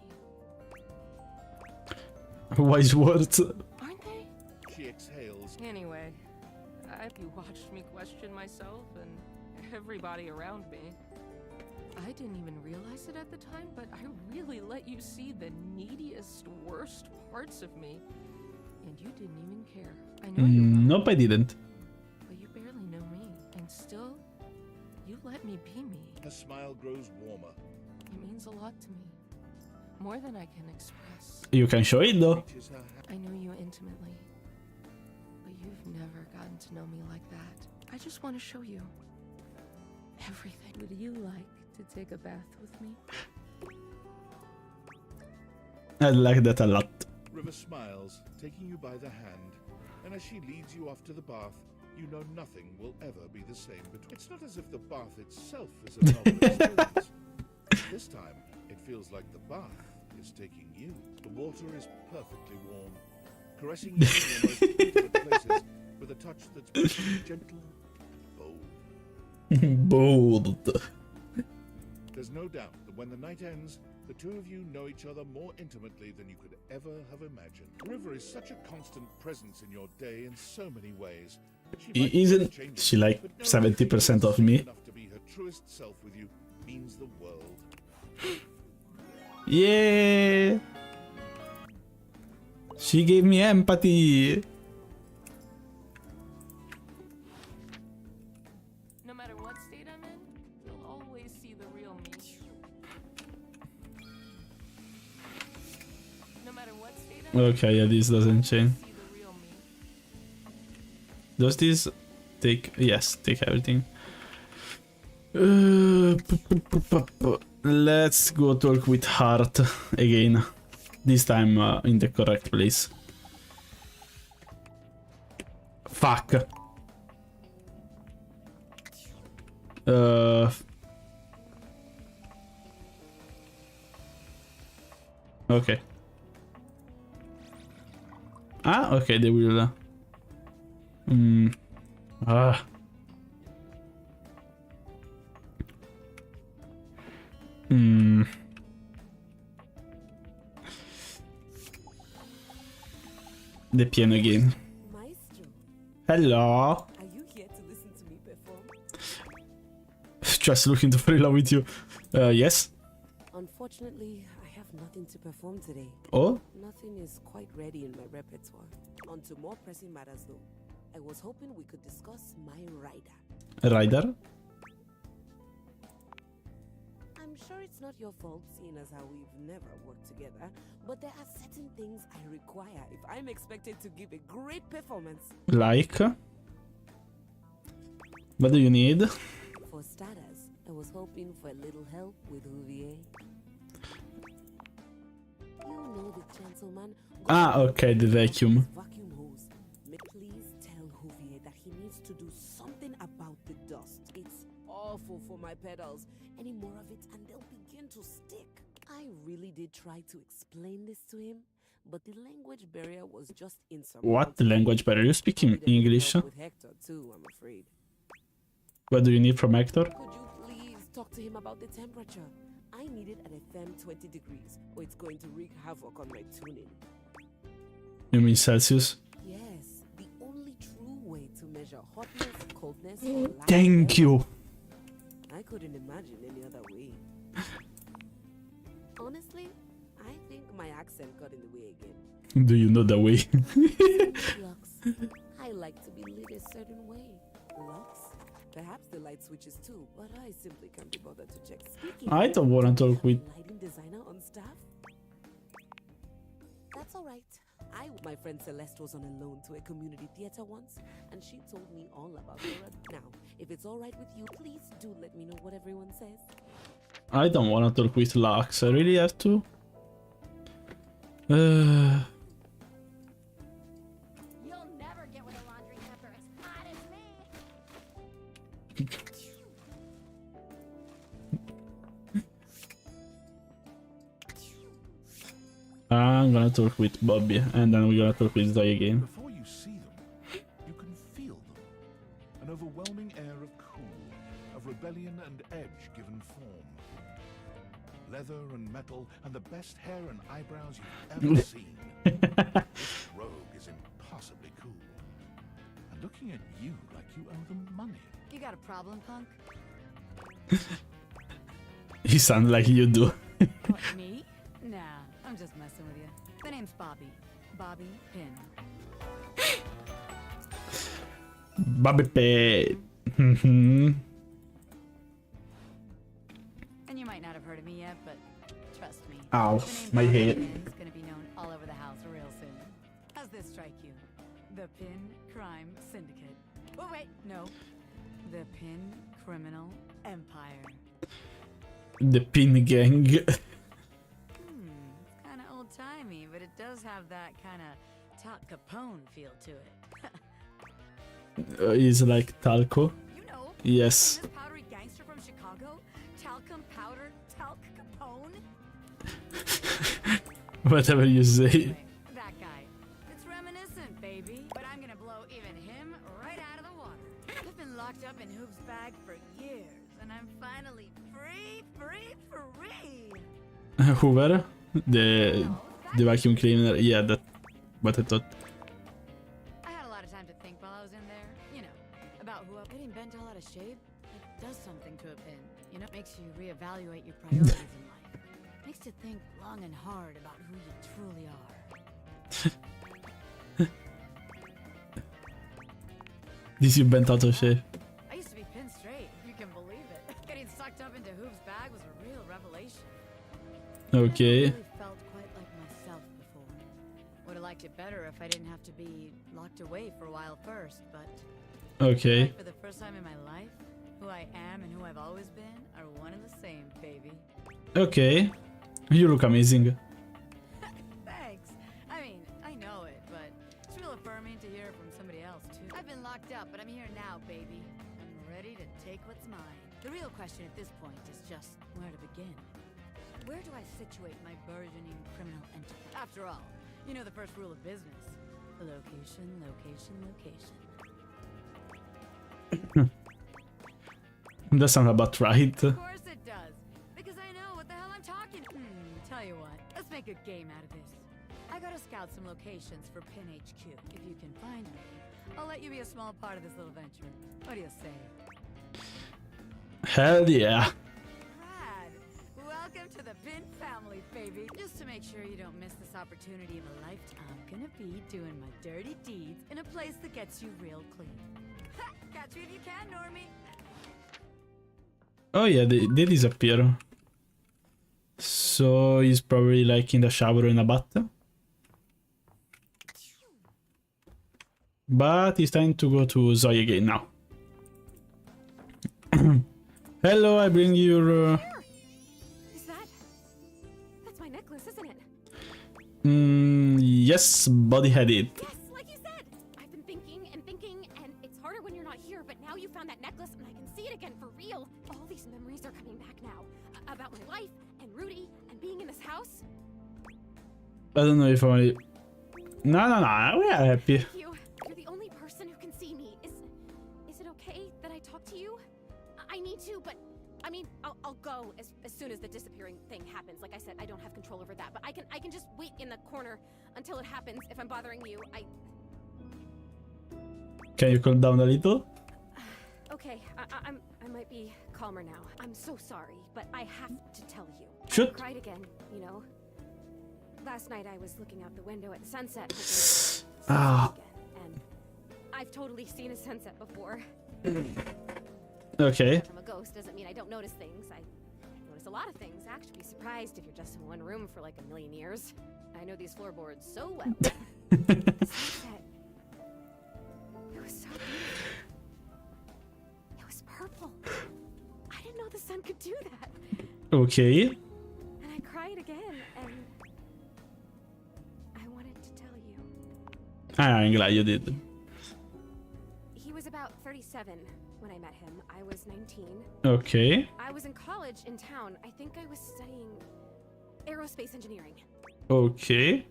Wise words. Aren't they? She exhales. Anyway, you watched me question myself and everybody around me. I didn't even realize it at the time, but I really let you see the neediest, worst parts of me. And you didn't even care. I know you're wrong, Nope, I didn't. but you barely know me. And still, you let me be me. Her smile grows warmer. It means a lot to me. More than I can express. You can show it though. Reaches her hand. I know you intimately, but you've never gotten to know me like that. I just want to show you everything. Would you like to take a bath with me? I like that a lot. River smiles, taking you by the hand, and as she leads you off to the bath, you know nothing will ever be the same. But it's not as if the bath itself is a novel experience. This time, it feels like the bath is taking you. The water is perfectly warm, caressing you in the most intimate places with a touch that's both gentle and bold. Bold. There's no doubt that when the night ends, the two of you know each other more intimately than you could ever have imagined. River is such a constant presence in your day in so many ways. She might be Isn't changing, she like but no, 70% of being me? enough to be her truest self with you means the world. Yeah. She gave me empathy. No matter what state I'm in, you'll always see the real me. No matter what state I'm in, Okay, yeah, this doesn't change. see the real me. Does this take... Yes, take everything. Let's go talk with Heart again. This time in the correct place. Fuck. Okay. Ah, okay, they will... Ah. The piano again. Maestro, Hello. are you here to listen to me perform? Just looking to fall in love with you. Yes. Unfortunately, I have nothing to perform today. Oh? Nothing is quite ready in my repertoire. On to more pressing matters though. I was hoping we could discuss my rider. Rider? I'm sure it's not your fault, seeing as how we've never worked together, but there are certain things I require if I'm expected to give a great performance. Like? What do you need? For starters, I was hoping for a little help with Huvier. You know the gentleman. Ah, okay, the vacuum. Vacuum hose. Please tell Huvier that he needs to do something about the dust. It's awful for my pedals. Any more of it and they'll begin to stick. I really did try to explain this to him, but the language barrier was just insurmountable. What language barrier? You speak in English? With Hector too, I'm afraid. What do you need from Hector? Could you please talk to him about the temperature? I need it at a firm 20 degrees, or it's going to wreak havoc on my tuning. You mean Celsius? Yes, the only true way to measure hotness, coldness, or lack Thank of- you. I couldn't imagine any other way. Honestly, I think my accent got in the way again. Do you know the way? Lux, I like to be lit a certain way. Lux? Perhaps the light switches too, but I simply can't be bothered to check. Speaking I don't want to talk with... lighting designer on staff? That's alright. My friend Celeste was on a loan to a community theater once, and she told me all about her. Now, if it's alright with you, please do let me know what everyone says. I don't want to talk with Lux. I really have to. You'll never get with a laundry hamper as hot as me. I'm gonna talk with Bobby, and then we're gonna talk with Zoe again. Before you see them, you can feel them. An overwhelming air of cool, of rebellion and edge given form. Leather and metal, and the best hair and eyebrows you've ever seen. This rogue is impossibly cool. And looking at you like you owe them money. You got a problem, punk? He sounds like you do. What, me? Nah, I'm just messing with you. The name's Bobby. Bobby Pin. Bobby Pay. Mhm. And you might not have heard of me yet, but trust me. Ow, the name my Bobby head. Pin's gonna be known all over the house real soon. How's this strike you? The Pin Crime Syndicate. Oh wait, no. The Pin Criminal Empire. The Pin Gang. It's kind of old-timey, but it does have that kind of Top Capone feel to it. He's like Talco. You know, Yes. this powdery gangster from Chicago, talcum powder, talc Capone. Whatever you say. Anyway, that guy. It's reminiscent, baby. But I'm gonna blow even him right out of the water. I've been locked up in Hoop's bag for years, and I'm finally free. Hoover? The vacuum cleaner? Yeah, that what I thought. I had a lot of time to think while I was in there. You know, about who I'm getting bent all out of shape. It does something to a pin. You know, makes you reevaluate your priorities in life. Makes you think long and hard about who you truly are. This you bent out of shape. I used to be pinned straight, if you can believe it. Getting sucked up into Hoop's bag was a real revelation. Okay. I never really felt quite like myself before. Would have liked it better if I didn't have to be locked away for a while first, but Okay. like for the first time in my life, who I am and who I've always been are one and the same, baby. Okay. You look amazing. Thanks. I mean, I know it, but it's real affirming to hear it from somebody else, too. I've been locked up, but I'm here now, baby. I'm ready to take what's mine. The real question at this point is just where to begin. Where do I situate my burgeoning criminal enterprise? After all, you know the first rule of business. Location, location, location. That sounds about right. Of course it does. Because I know what the hell I'm talking. Tell you what, let's make a game out of this. I gotta scout some locations for Pin HQ. If you can find me, I'll let you be a small part of this little venture. What do you say? Hell yeah. Rad! Welcome to the Pin family, baby. Just to make sure you don't miss this opportunity of a lifetime, I'm gonna be doing my dirty deeds in a place that gets you real clean. Ha! Catch you if you can, Normie. Oh yeah, they disappear. So he's probably like in the shower or in a bath. But it's time to go to Zoe again now. Hello, I bring your... Is that's my necklace, isn't it? Yes, body had it. Yes, like you said. I've been thinking, and it's harder when you're not here, but now you found that necklace and I can see it again for real. All these memories are coming back now. About my life, and Rudy, and being in this house. I don't know if I... No, we are happy. Thank you. You're the only person who can see me. Is it okay that I talk to you? I need to, but I mean, I'll go as soon as the disappearing thing happens. Like I said, I don't have control over that, but I can just wait in the corner until it happens. If I'm bothering you, Can you calm down a little? Okay, I might be calmer now. I'm so sorry, but I have to tell you. Shoot. I cried again, you know. Last night I was looking out the window at sunset. Ah. And I've totally seen a sunset before. Okay. I'm a ghost doesn't mean I don't notice things. I notice a lot of things. Actually, be surprised if you're just in one room for like a million years. I know these floorboards so well. The sunset. It was so beautiful. It was purple. I didn't know the sun could do that. Okay. And I cried again, and I wanted to tell you. I'm glad you did. He was about 37 when I met him. I was 19. Okay. I was in college in town. I think I was studying aerospace engineering. Okay.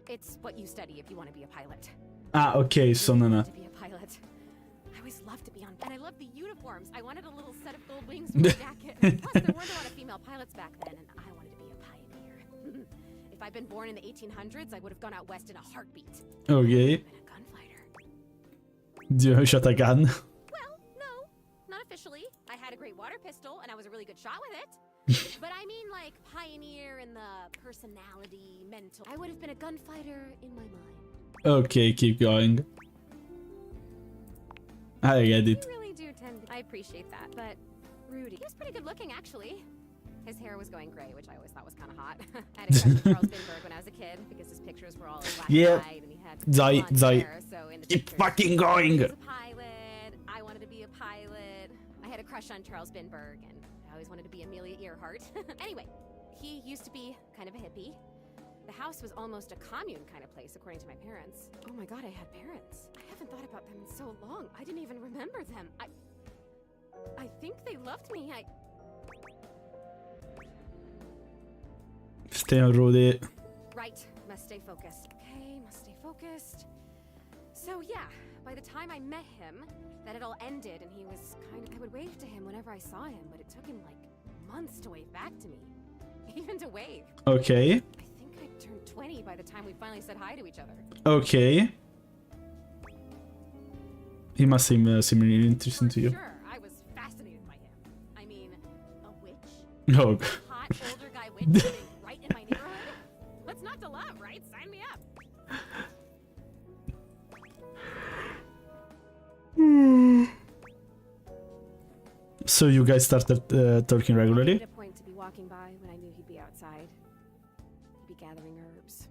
It's what you study if you want to be a pilot. Ah, okay, so no. To be a pilot. I always loved to be on. And I loved the uniforms. I wanted a little set of gold wings for my jacket. Plus, there weren't a lot of female pilots back then, and I wanted to be a pioneer. If I'd been born in the 1800s, I would have gone out west in a heartbeat. Okay. Been a gunfighter. Do you shot a gun? Well, no, not officially. I had a great water pistol, and I was a really good shot with it. But I mean, like, pioneer in the personality, mental. I would have been a gunfighter in my mind. Okay, keep going. I get it. You really do tend to... I appreciate that, but Rudy, he was pretty good looking, actually. His hair was going gray, which I always thought was kind of hot. I had a crush on Charles Lindbergh when I was a kid because his pictures were all in black and white, and he had blonde hair, so in the Keep pictures, fucking going. he was a pilot. I wanted to be a pilot. I had a crush on Charles Lindbergh, and I always wanted to be Amelia Earhart. Anyway, he used to be kind of a hippie. The house was almost a commune kind of place, according to my parents. Oh my god, I had parents. I haven't thought about them in so long. I didn't even remember them. I think they loved me. Stay on Rudy. Right, must stay focused. Okay, must stay focused. So yeah, by the time I met him, that had all ended, and he was kind of... I would wave to him whenever I saw him, but it took him like months to wave back to me. Even to wave. Okay. I think I turned 20 by the time we finally said hi to each other. Okay. He must seem really interesting to you. Sure, I was fascinated by him. I mean, a witch? Oh. Hot older guy witch living right in my neighborhood? What's not to love, right? Sign me up. So you guys started talking regularly? At a point to be walking by when I knew he'd be outside. He'd be gathering herbs.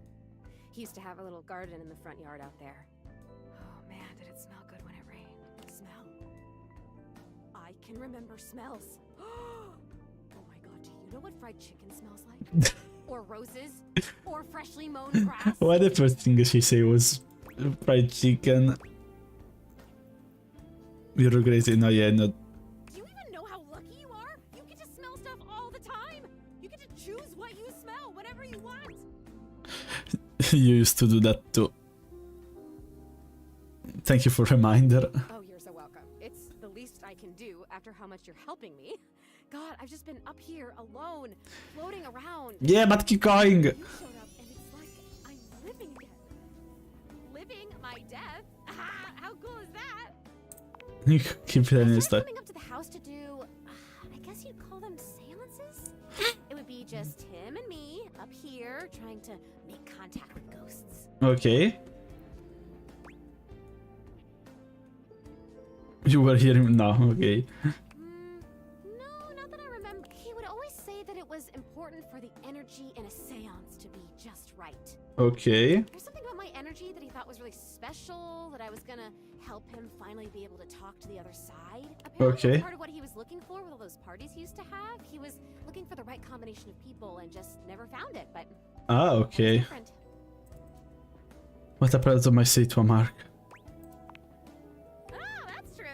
He used to have a little garden in the front yard out there. Oh man, did it smell good when it rained. Smell. I can remember smells. Oh my god, do you know what fried chicken smells like? Or roses? Or freshly mown grass? Why the first thing she said was fried chicken? You're crazy. No, yeah, no. Do you even know how lucky you are? You get to smell stuff all the time. You get to choose what you smell whenever you want. You used to do that too. Thank you for reminder. Oh, you're so welcome. It's the least I can do after how much you're helping me. God, I've just been up here alone, floating around. Yeah, but keep going. You showed up and it's like I'm living again. Living my death? How cool is that? You keep telling I us started that. coming up to the house to do, I guess you'd call them seances? It would be just him and me up here trying to make contact with ghosts. Okay. You were hearing now, okay. No, was important for the energy in a seance to be just right. Okay. There's something about my energy that he thought was really special, that I was gonna help him finally be able to talk to the other side. Apparently Okay. that's part of what he was looking for with all those parties he used to have. He was looking for the right combination of people and just never found it, but Ah, it's okay. different. What a predator might say to a mark. Oh, that's true.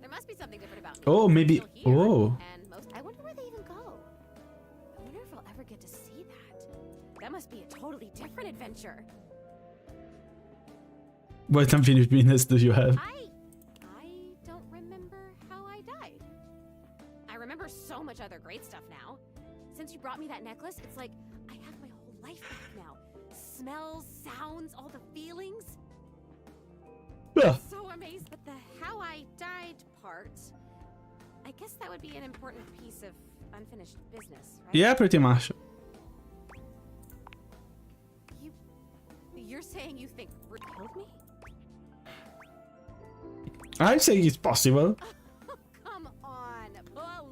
There must be something different about me. Oh, I'm maybe. still here, Oh. And most, I wonder where they even go. I wonder if I'll ever get to see that. That must be a totally different adventure. What unfinished business do you have? I don't remember how I died. I remember so much other great stuff now. Since you brought me that necklace, it's like I have my whole life back now. Smells, sounds, all the feelings. Yeah. So amazed. But the how I died part, I guess that would be an important piece of unfinished business, right? Yeah, pretty much. You're saying you think Rick killed me? I think it's possible. Oh, come on,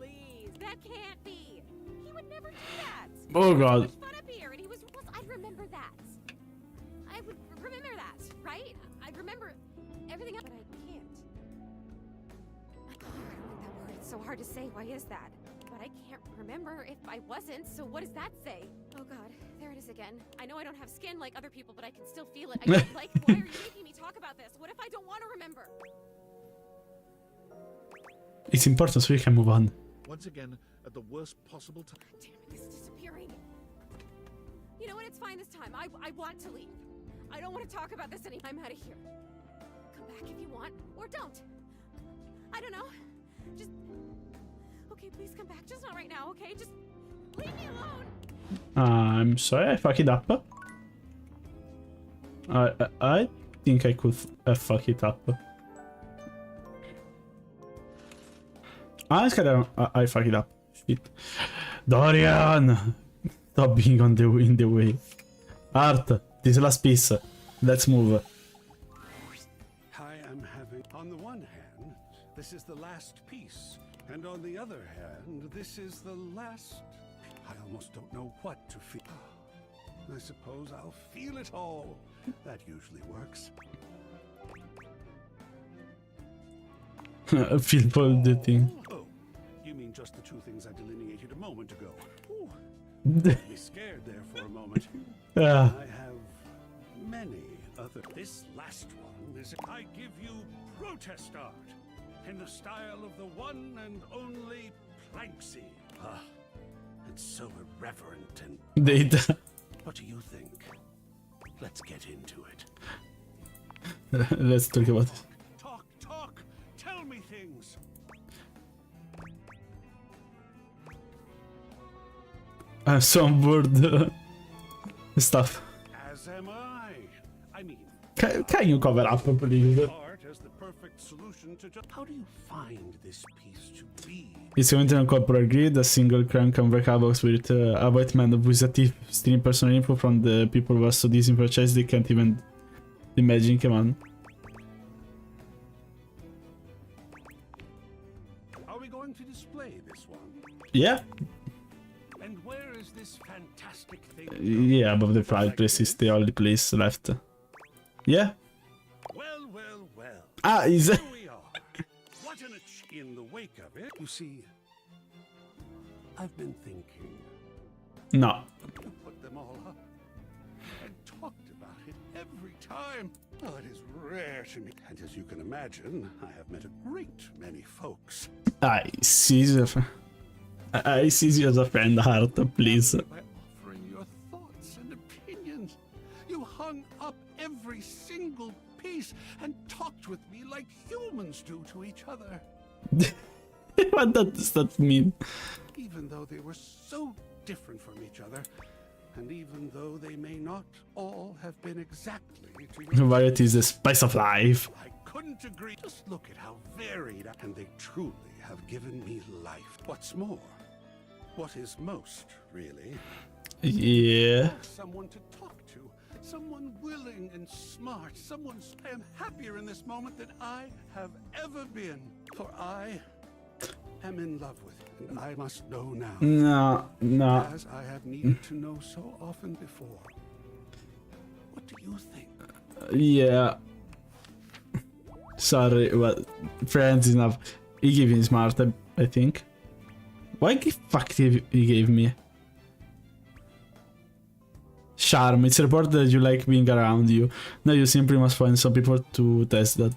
please. That can't be. He would never do that. Oh There's so god. much fun up here, and he was. Plus, I'd remember that. I would remember that, right? I'd remember everything else, but I can't. I don't like that word. It's so hard to say. Why is that? But I can't remember if I wasn't. So what does that say? Oh god, there it is again. I know I don't have skin like other people, but I can still feel it. I don't like. Why are you making me talk about this? What if I don't want to remember? It's important so we can move on. Once again, at the worst possible time. Damn it, this is disappearing. You know what? It's fine this time. I want to leave. I don't want to talk about this anymore. I'm out of here. Come back if you want, or don't. I don't know. Just... Okay, please come back. Just not right now, okay? Just leave me alone. I'm sorry, I fucked it up. I think I could fuck it up. I fucked it up. Shit. Dorian! Stop being in the way. Art, this last piece. Let's move. I am having... On the one hand, this is the last piece. And on the other hand, this is the last... I almost don't know what to feel. I suppose I'll feel it all. That usually works. Feel for the thing. Oh, you mean just the two things I delineated a moment ago? Ooh, got me scared there for a moment. I have many other... This last one is... I give you protest art in the style of the one and only Planksy. Ah, it's so irreverent and... Data. What do you think? Let's get into it. Let's talk about it. Talk! Tell me things! I'm so on board. Stuff. As am I. I mean... Can you cover up, please? Art as the perfect solution to just... How do you find this piece to be? It's a internal corporate grid, a single crank can break havoc with a white man with a thief stealing personal info from the people who are so disenfranchised they can't even imagine. Come on. Are we going to display this one? Yeah. And where is this fantastic thing? Yeah, above the fireplace is the only place left. Yeah. Well. Ah, is Here we are. What an in the wake of it. You see, I've been thinking. No. You put them all up and talked about it every time. Oh, it is rare to me. And as you can imagine, I have met a great many folks. I see you as a friend, Heart, please. By offering your thoughts and opinions, you hung up every single piece and talked with me like humans do to each other. What does that mean? Even though they were so different from each other, and even though they may not all have been exactly to your Variety is the spice of life. I couldn't agree. Just look at how varied, and they truly have given me life. What's more, what is most, really, Yeah. someone to talk to, someone willing and smart, someone I am happier in this moment than I have ever been. For I am in love with you. and I must know now, No. as I have needed to know so often before. What do you think? Yeah. Sorry, well, friends enough. He gave me smart, I think. Why the fuck he gave me? Charm. It's reported that you like being around you. Now you simply must find some people to test that.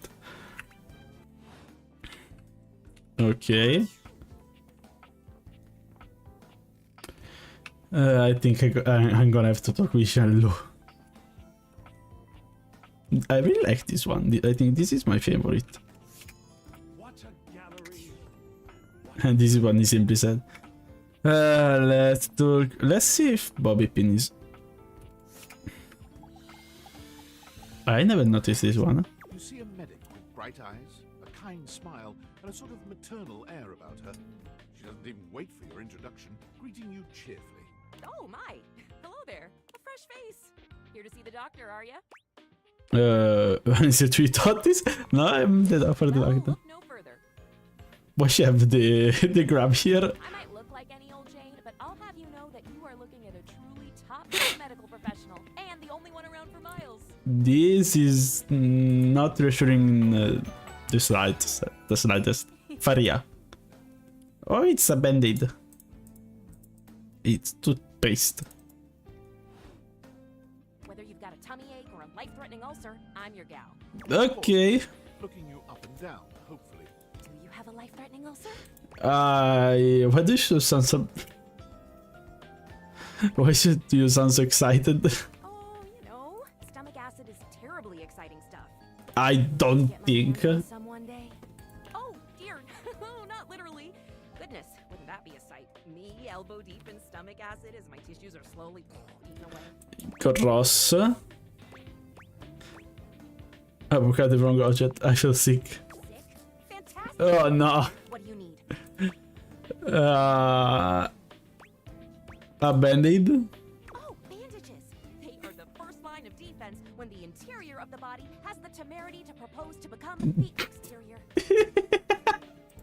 Okay. I think I'm gonna have to talk with Shanlu. I really like this one. I think this is my favorite. What a gallery! And this one is simply said. Let's talk. Let's see if Bobby Pin is. I never noticed this one. You see a medic with bright eyes, a kind smile, and a sort of maternal air about her. She doesn't even wait for your introduction, greeting you cheerfully. Oh my! Hello there. A fresh face. Here to see the doctor, are ya? Is it tweet this? No, I'm the for the No, doctor. look no further. Why she have the grab here? I might look like any old Jane, but I'll have you know that you are looking at a truly top medical professional and the only one around for miles. This is not reassuring the slightest. Faria. Oh, it's a band-aid. It's toothpaste. Whether you've got a tummy ache or a life-threatening ulcer, I'm your gal. Okay. Looking you up and down, hopefully. Do you have a life-threatening ulcer? Why do you sound so... Why should you sound so excited? Oh, you know, stomach acid is terribly exciting stuff. I don't Get my think. hands on some one day. Oh dear, oh, not literally. Goodness, wouldn't that be a sight? Me elbow deep in stomach acid as my tissues are slowly eaten away. Gross. I broke out the wrong object. I feel sick. Sick? Fantastic. Oh no. What do you need? A band-aid? Oh, bandages. They are the first line of defense when the interior of the body has the temerity to propose to become the exterior.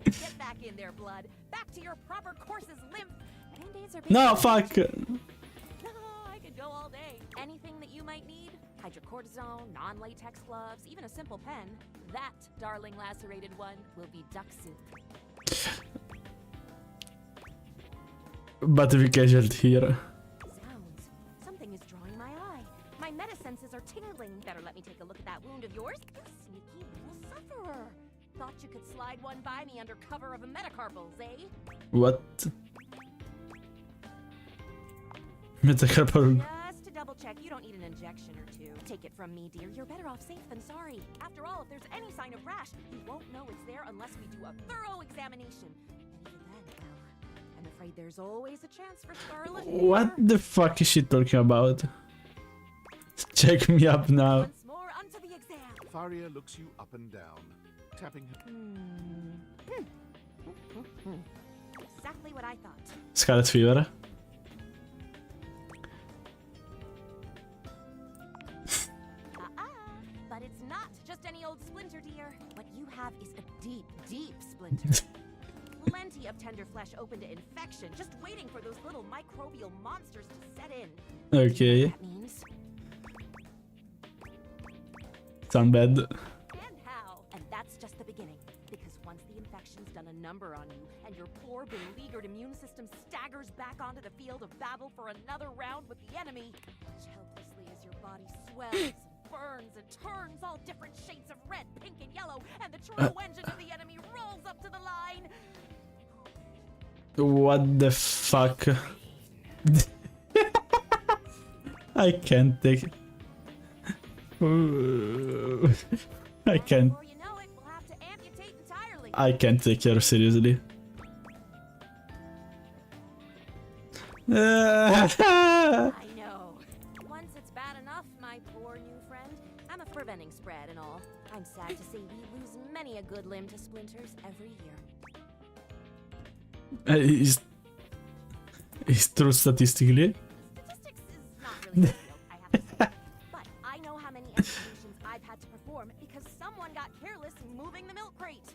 Get back in there, blood. Back to your proper course's lymph. Band-aids are No, basic. fuck. I could go all day. Anything that you might need? Hydrocortisone, non-latex gloves, even a simple pen. That, darling lacerated one, will be duck soup. But we casualed here. Sounds. Something is drawing my eye. My meta senses are tingling. Better let me take a look at that wound of yours. You sneaky little sufferer. Thought you could slide one by me under cover of a metacarpals, eh? What? Metacarpal. Just to double check, you don't need an injection or two. Take it from me, dear. You're better off safe than sorry. After all, if there's any sign of rash, you won't know it's there unless we do a thorough examination. And even then, well, I'm afraid there's always a chance for scarlet fever. What the fuck is she talking about? Check me up now. Once more onto the exam. Faria looks you up and down, tapping her. Exactly what I thought. Scarlet fever. But it's not just any old splinter, dear. What you have is a deep, deep splinter. Plenty of tender flesh open to infection, just waiting for those little microbial monsters to set in. Okay. That means. Sound bad. And how? And that's just the beginning. Because once the infection's done a number on you, and your poor, beleaguered immune system staggers back onto the field of battle for another round with the enemy, watch helplessly as your body swells, burns, and turns all different shades of red, pink, and yellow, and the true engine of the enemy rolls up to the line. What the fuck? I can't take. I can't. Before you know it, we'll have to amputate entirely. I can't take her seriously. I know. Once it's bad enough, my poor new friend. I'm a preventing spread and all. I'm sad to say we lose many a good limb to splinters every year. It's true statistically. Statistics is not really my field, I have to say. But I know how many amputations I've had to perform because someone got careless moving the milk crate.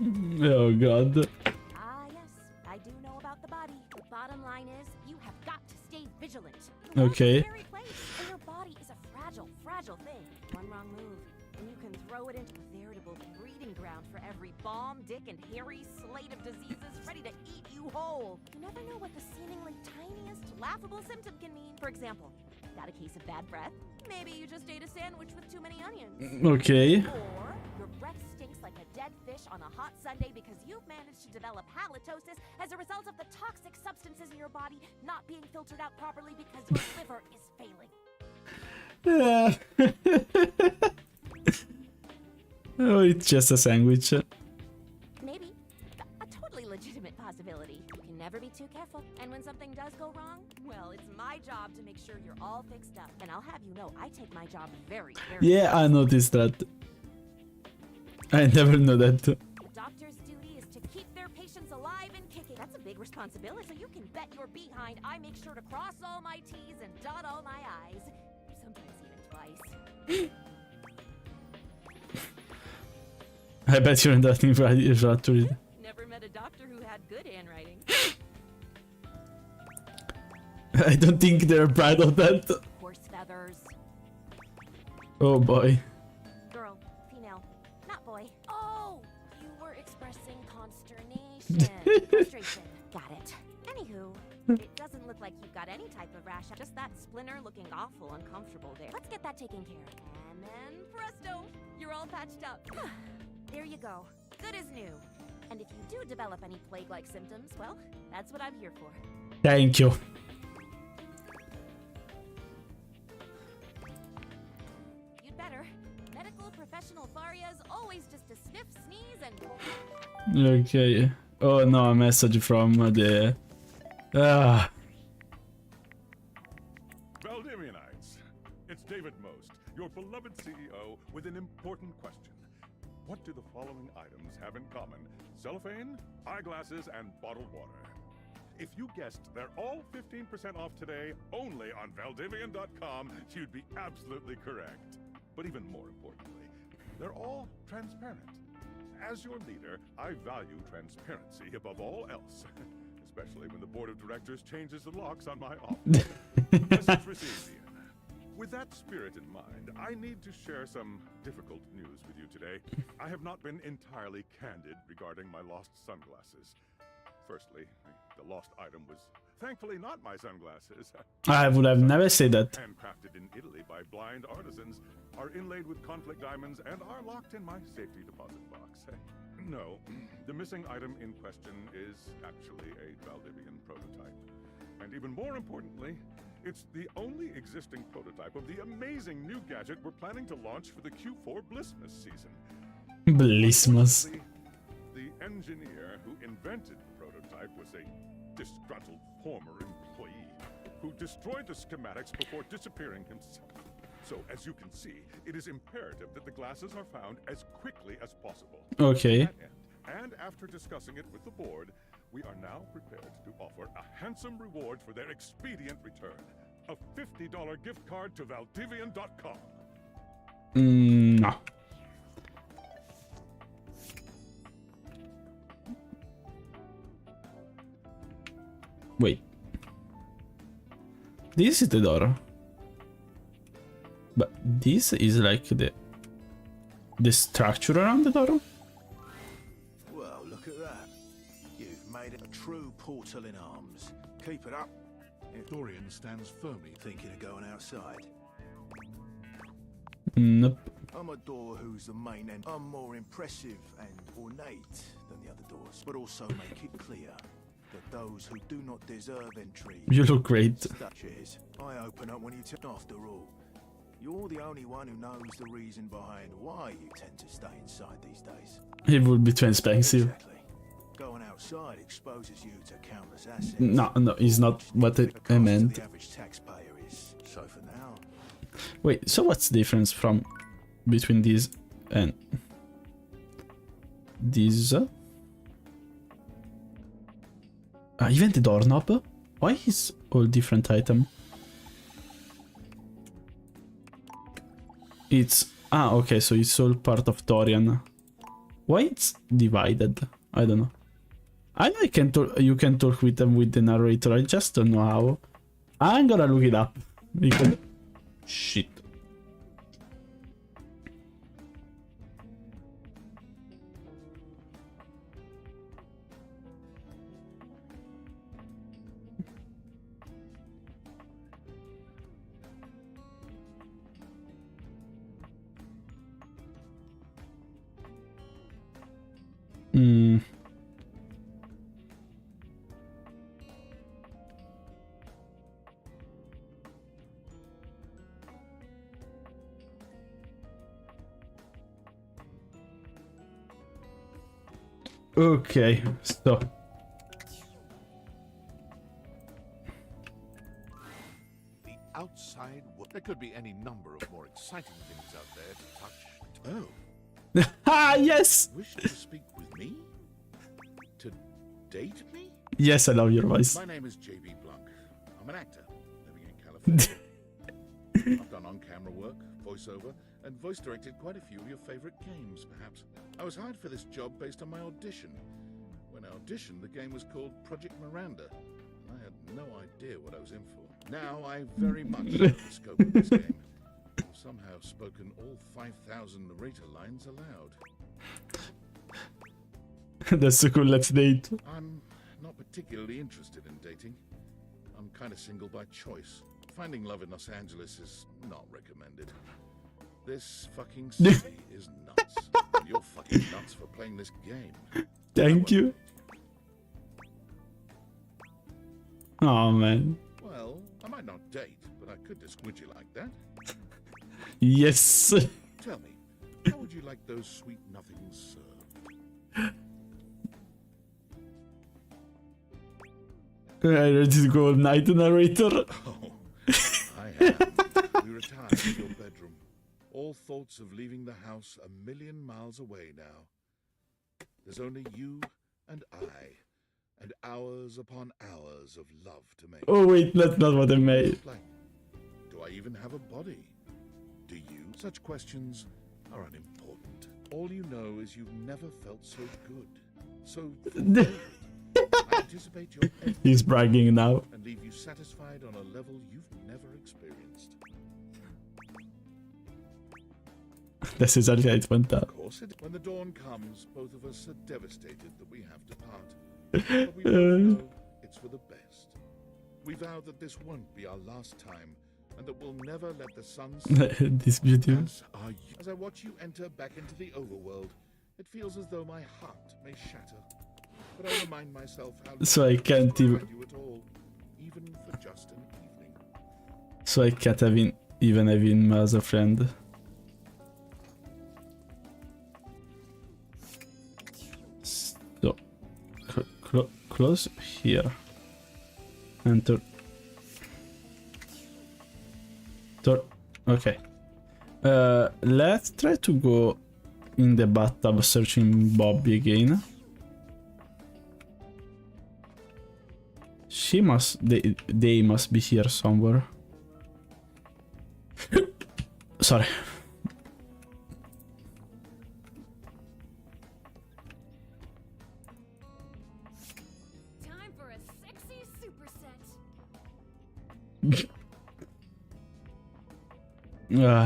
Oh god. Ah, yes, I do know about the body. The bottom line is, you have got to stay vigilant. Okay. It's a scary place, and your body is a fragile, fragile thing. One wrong move, and you can throw it into a veritable breeding ground for every bomb, dick, and hairy slate of diseases ready to eat you whole. You never know what the seemingly tiniest, laughable symptom can mean. For example, got a case of bad breath? Maybe you just ate a sandwich with too many onions. Okay. Or your breath stinks like a dead fish on a hot Sunday because you've managed to develop halitosis as a result of the toxic substances in your body not being filtered out properly because your liver is failing. Oh, it's just a sandwich. Maybe. A totally legitimate possibility. You can never be too careful. And when something does go wrong, well, it's my job to make sure you're all fixed up. And I'll have you know, I take my job very, very Yeah, I noticed that. I never know that. The doctor's duty is to keep their patients alive and kicking. That's a big responsibility. So you can bet your behind I make sure to cross all my T's and dot all my I's. Sometimes even twice. I bet you're nothing right to read. Never met a doctor who had good handwriting. I don't think they're proud of that. Horse feathers. Oh boy. Girl, female, not boy. Oh, you were expressing consternation. Frustration. Got it. Anywho, it doesn't look like you've got any type of rash. Just that splinter looking awful uncomfortable there. Let's get that taken care of. And then presto, you're all patched up. There you go. Good as new. And if you do develop any plague-like symptoms, well, that's what I'm here for. Thank you. You'd better. Medical professional Faria's always just a sniff, sneeze, and... Okay. Oh no, a message from the... Valdivinites, it's David Most, your beloved CEO, with an important question. What do the following items have in common? Cellophane, eyeglasses, and bottled water. If you guessed they're all 15% off today only on Valdivian.com, you'd be absolutely correct. But even more importantly, they're all transparent. As your leader, I value transparency above all else. Especially when the board of directors changes the locks on my office. Message received, Ian. With that spirit in mind, I need to share some difficult news with you today. I have not been entirely candid regarding my lost sunglasses. Firstly, the lost item was thankfully not my sunglasses. I would have never said that. Handcrafted in Italy by blind artisans, are inlaid with conflict diamonds, and are locked in my safety deposit box. No, the missing item in question is actually a Valdivian prototype. And even more importantly, it's the only existing prototype of the amazing new gadget we're planning to launch for the Q4 Blissmas season. Blissmas. The engineer who invented the prototype was a disgruntled former employee who destroyed the schematics before disappearing himself. So, as you can see, it is imperative that the glasses are found as quickly as possible. Okay. And after discussing it with the board, we are now prepared to offer a handsome reward for their expedient return. A $50 gift card to Valdivian.com. No. Wait. This is the door. But this is like the structure around the door? Well, look at that. You've made it a true portal in arms. Keep it up. Dorian stands firmly. Thinking of going outside? Nope. I'm a door who's the main end. I'm more impressive and ornate than the other doors, but also make it clear that those who do not deserve entry... You look great. Cheers. I open up when you turn. After all, you're the only one who knows the reason behind why you tend to stay inside these days. It would be too expensive. Exactly. Going outside exposes you to countless assets. No, it's not what I meant. The average taxpayer is. So for now. Wait, so what's the difference between these and these? Even the doorknob? Why is all different item? It's okay, so it's all part of Dorian. Why it's divided? I don't know. I know you can talk with them with the narrator, I just don't know how. I'm gonna look it up. Because... Shit. Hmm. Okay, so The outside world. There could be any number of more exciting things out there to touch. Oh. ah, yes! Wish to speak with me? To date me? Yes, I love your voice. My name is JB Blanc. I'm an actor living in California. I've done on-camera work, voiceover, and voice-directed quite a few of your favorite games, perhaps. I was hired for this job based on my audition. When I auditioned, the game was called Project Miranda. I had no idea what I was in for. Now I very much know the scope of this game. I've somehow spoken all 5,000 narrator lines aloud. That's so cool, let's date. I'm not particularly interested in dating. I'm kind of single by choice. Finding love in Los Angeles is not recommended. This fucking city is nuts. You're fucking nuts for playing this game. Thank you. Oh man. Well, I might not date, but I could disquint you like that. Yes. Tell me, how would you like those sweet nothings served? I ready to go all night, narrator. Oh, I have. We retired to your bedroom. All thoughts of leaving the house a million miles away now. There's only you and I, and hours upon hours of love to make. Oh wait, that's not what I made. Like, do I even have a body? Do you? Such questions are unimportant. All you know is you've never felt so good. So I anticipate your He's bragging now. and leave you satisfied on a level you've never experienced. Das ist halt jetzt runter. Of course, when the dawn comes, both of us are devastated that we have to part. But we both know it's for the best. We vow that this won't be our last time, and that we'll never let the sun set. This beautiful. As are you. As I watch you enter back into the overworld, it feels as though my heart may shatter. But I remind myself how So I can't even. you at all, even for just an evening. So I can't even have him as a friend. So close here. Enter. Okay. Let's try to go in the bathtub searching Bobby again. She must. They must be here somewhere. Sorry. Time for a sexy superset.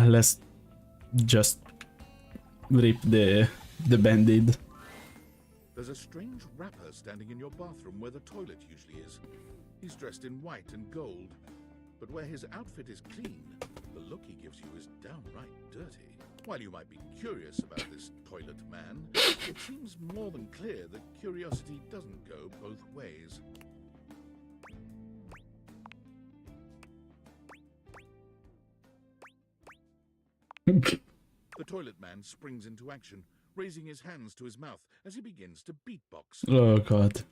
Let's just rip the band-aid. There's a strange rapper standing in your bathroom where the toilet usually is. He's dressed in white and gold, but where his outfit is clean, the look he gives you is downright dirty. While you might be curious about this toilet man, it seems more than clear that curiosity doesn't go both ways. The toilet man springs into action, raising his hands to his mouth as he begins to beatbox. Oh god.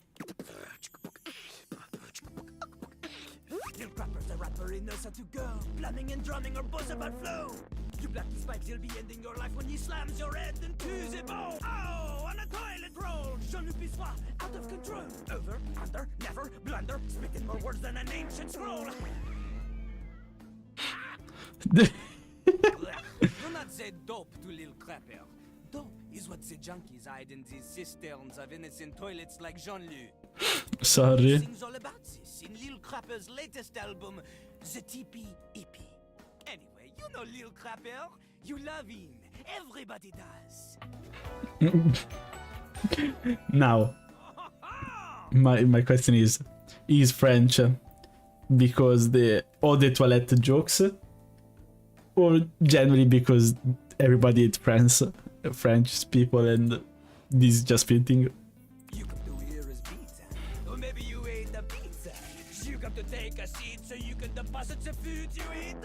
Your rapper's the rapper, he knows how to go. Planning and drumming or buzz about flow. You black the spikes, he'll be ending your life when he slams your head into the bone. Oh, on a toilet roll. Jean-Luc Bissois, out of control. Over, under, never, blunder. Spitting more words than an ancient scroll. Do not say dope to Lil Crapper. Dope is what the junkies hide in these cisterns of innocent toilets like Jean-Luc. Sorry. Sings all about this in Lil Crapper's latest album, The TP EP. Anyway, you know Lil Crapper. You love him. Everybody does. Now, my question is French because all the toilet jokes, or generally because everybody is French people and this is just fitting? You come to hear his pizza, or maybe you ate the pizza. You come to take a seat so you can deposit the food you eat.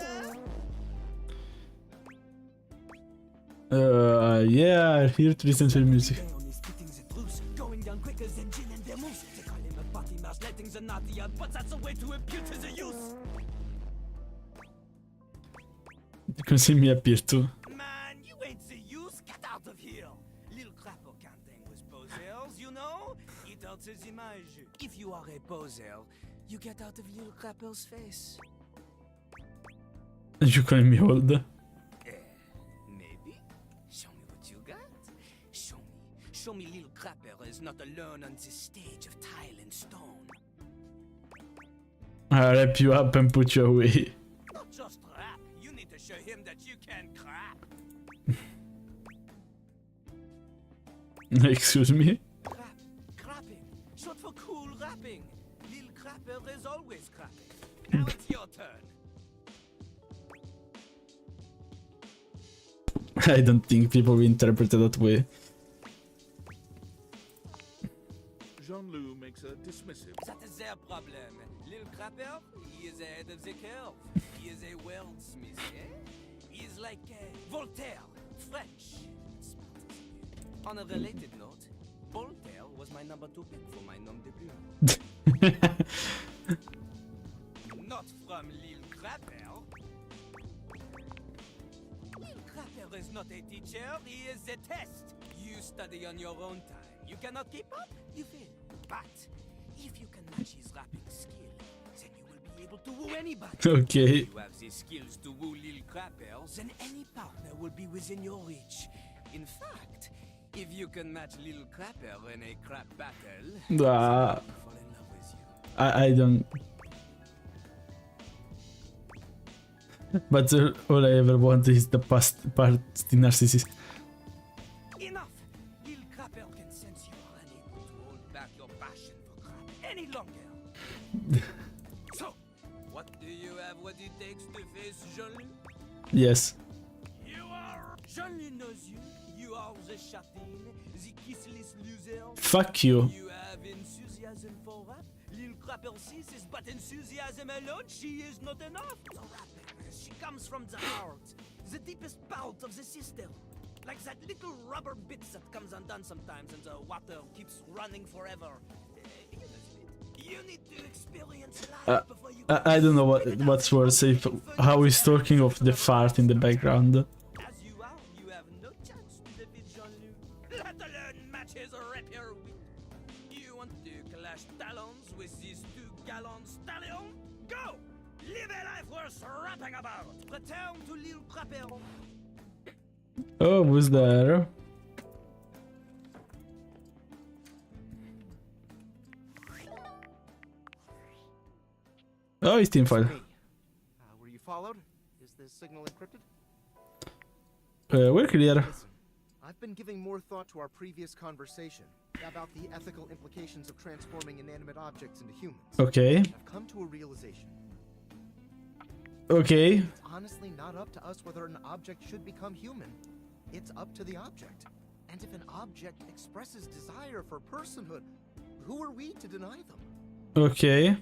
Yeah, here to listen to the music. Going down quicker than gin and vermouth. They call him a potty mouse, letting the naughty out, but that's a way to impute his use. You can see me appear too. Man, you ain't the use. Get out of here. Little Crapper can't hang with posers, you know? It hurts his image. If you are a poser, you get out of Little Crapper's face. You calling me old? Maybe. Show me what you got. Show me. Show me Little Crapper is not alone on this stage of tile and stone. I'll wrap you up and put you away. Not just rap. You need to show him that you can crap. Excuse me? Crapping. Short for cool rapping. Lil Crapper is always crapping. Now it's your turn. I don't think people will interpret it that way. Jean-Luc makes a dismissive. That is their problem. Lil Crapper, he is ahead of the curve. He is a wordsmith, eh? He is like Voltaire, French. On a related note, Voltaire was my number 2 pick for my nom de plume. Not from Lil Crapper. Lil Crapper is not a teacher, he is a test. You study on your own time. You cannot keep up, you fail. But if you can match his rapping skill, then you will be able to woo anybody. Okay. If you have the skills to woo Lil Crapper, then any partner will be within your reach. In fact, if you can match Lil Crapper in a crap battle, he will fall in love with you. I don't. But all I ever want is the past part, the narcissist. Enough! Lil Crapper can sense you are unable to hold back your passion for crap any longer. So, what do you have what it takes to face Jean-Luc? Yes. You are... Jean-Luc knows you. You are the chatin, the kissless loser. Fuck you. You have enthusiasm for rap. Lil Crapper sees this, but enthusiasm alone, she is not enough. The rapping, she comes from the heart, the deepest part of the system. Like that little rubber bit that comes undone sometimes and the water keeps running forever. You need to experience life before you... I don't know what's worse, if how he's talking of the fart in the background. As you are, you have no chance to defeat Jean-Luc, let alone match his rapier wit. You want to clash talons with these 2 gallant stallions? Go! Live a life worth rapping about! Return to Lil Crapper. Oh, who's there? Oh, it's teamfight. Were you followed? Is this signal encrypted? We're clear. Listen, I've been giving more thought to our previous conversation about the ethical implications of transforming inanimate objects into humans. Okay. I've come to a realization. Okay. It's honestly not up to us whether an object should become human. It's up to the object. And if an object expresses desire for personhood, who are we to deny them? Okay.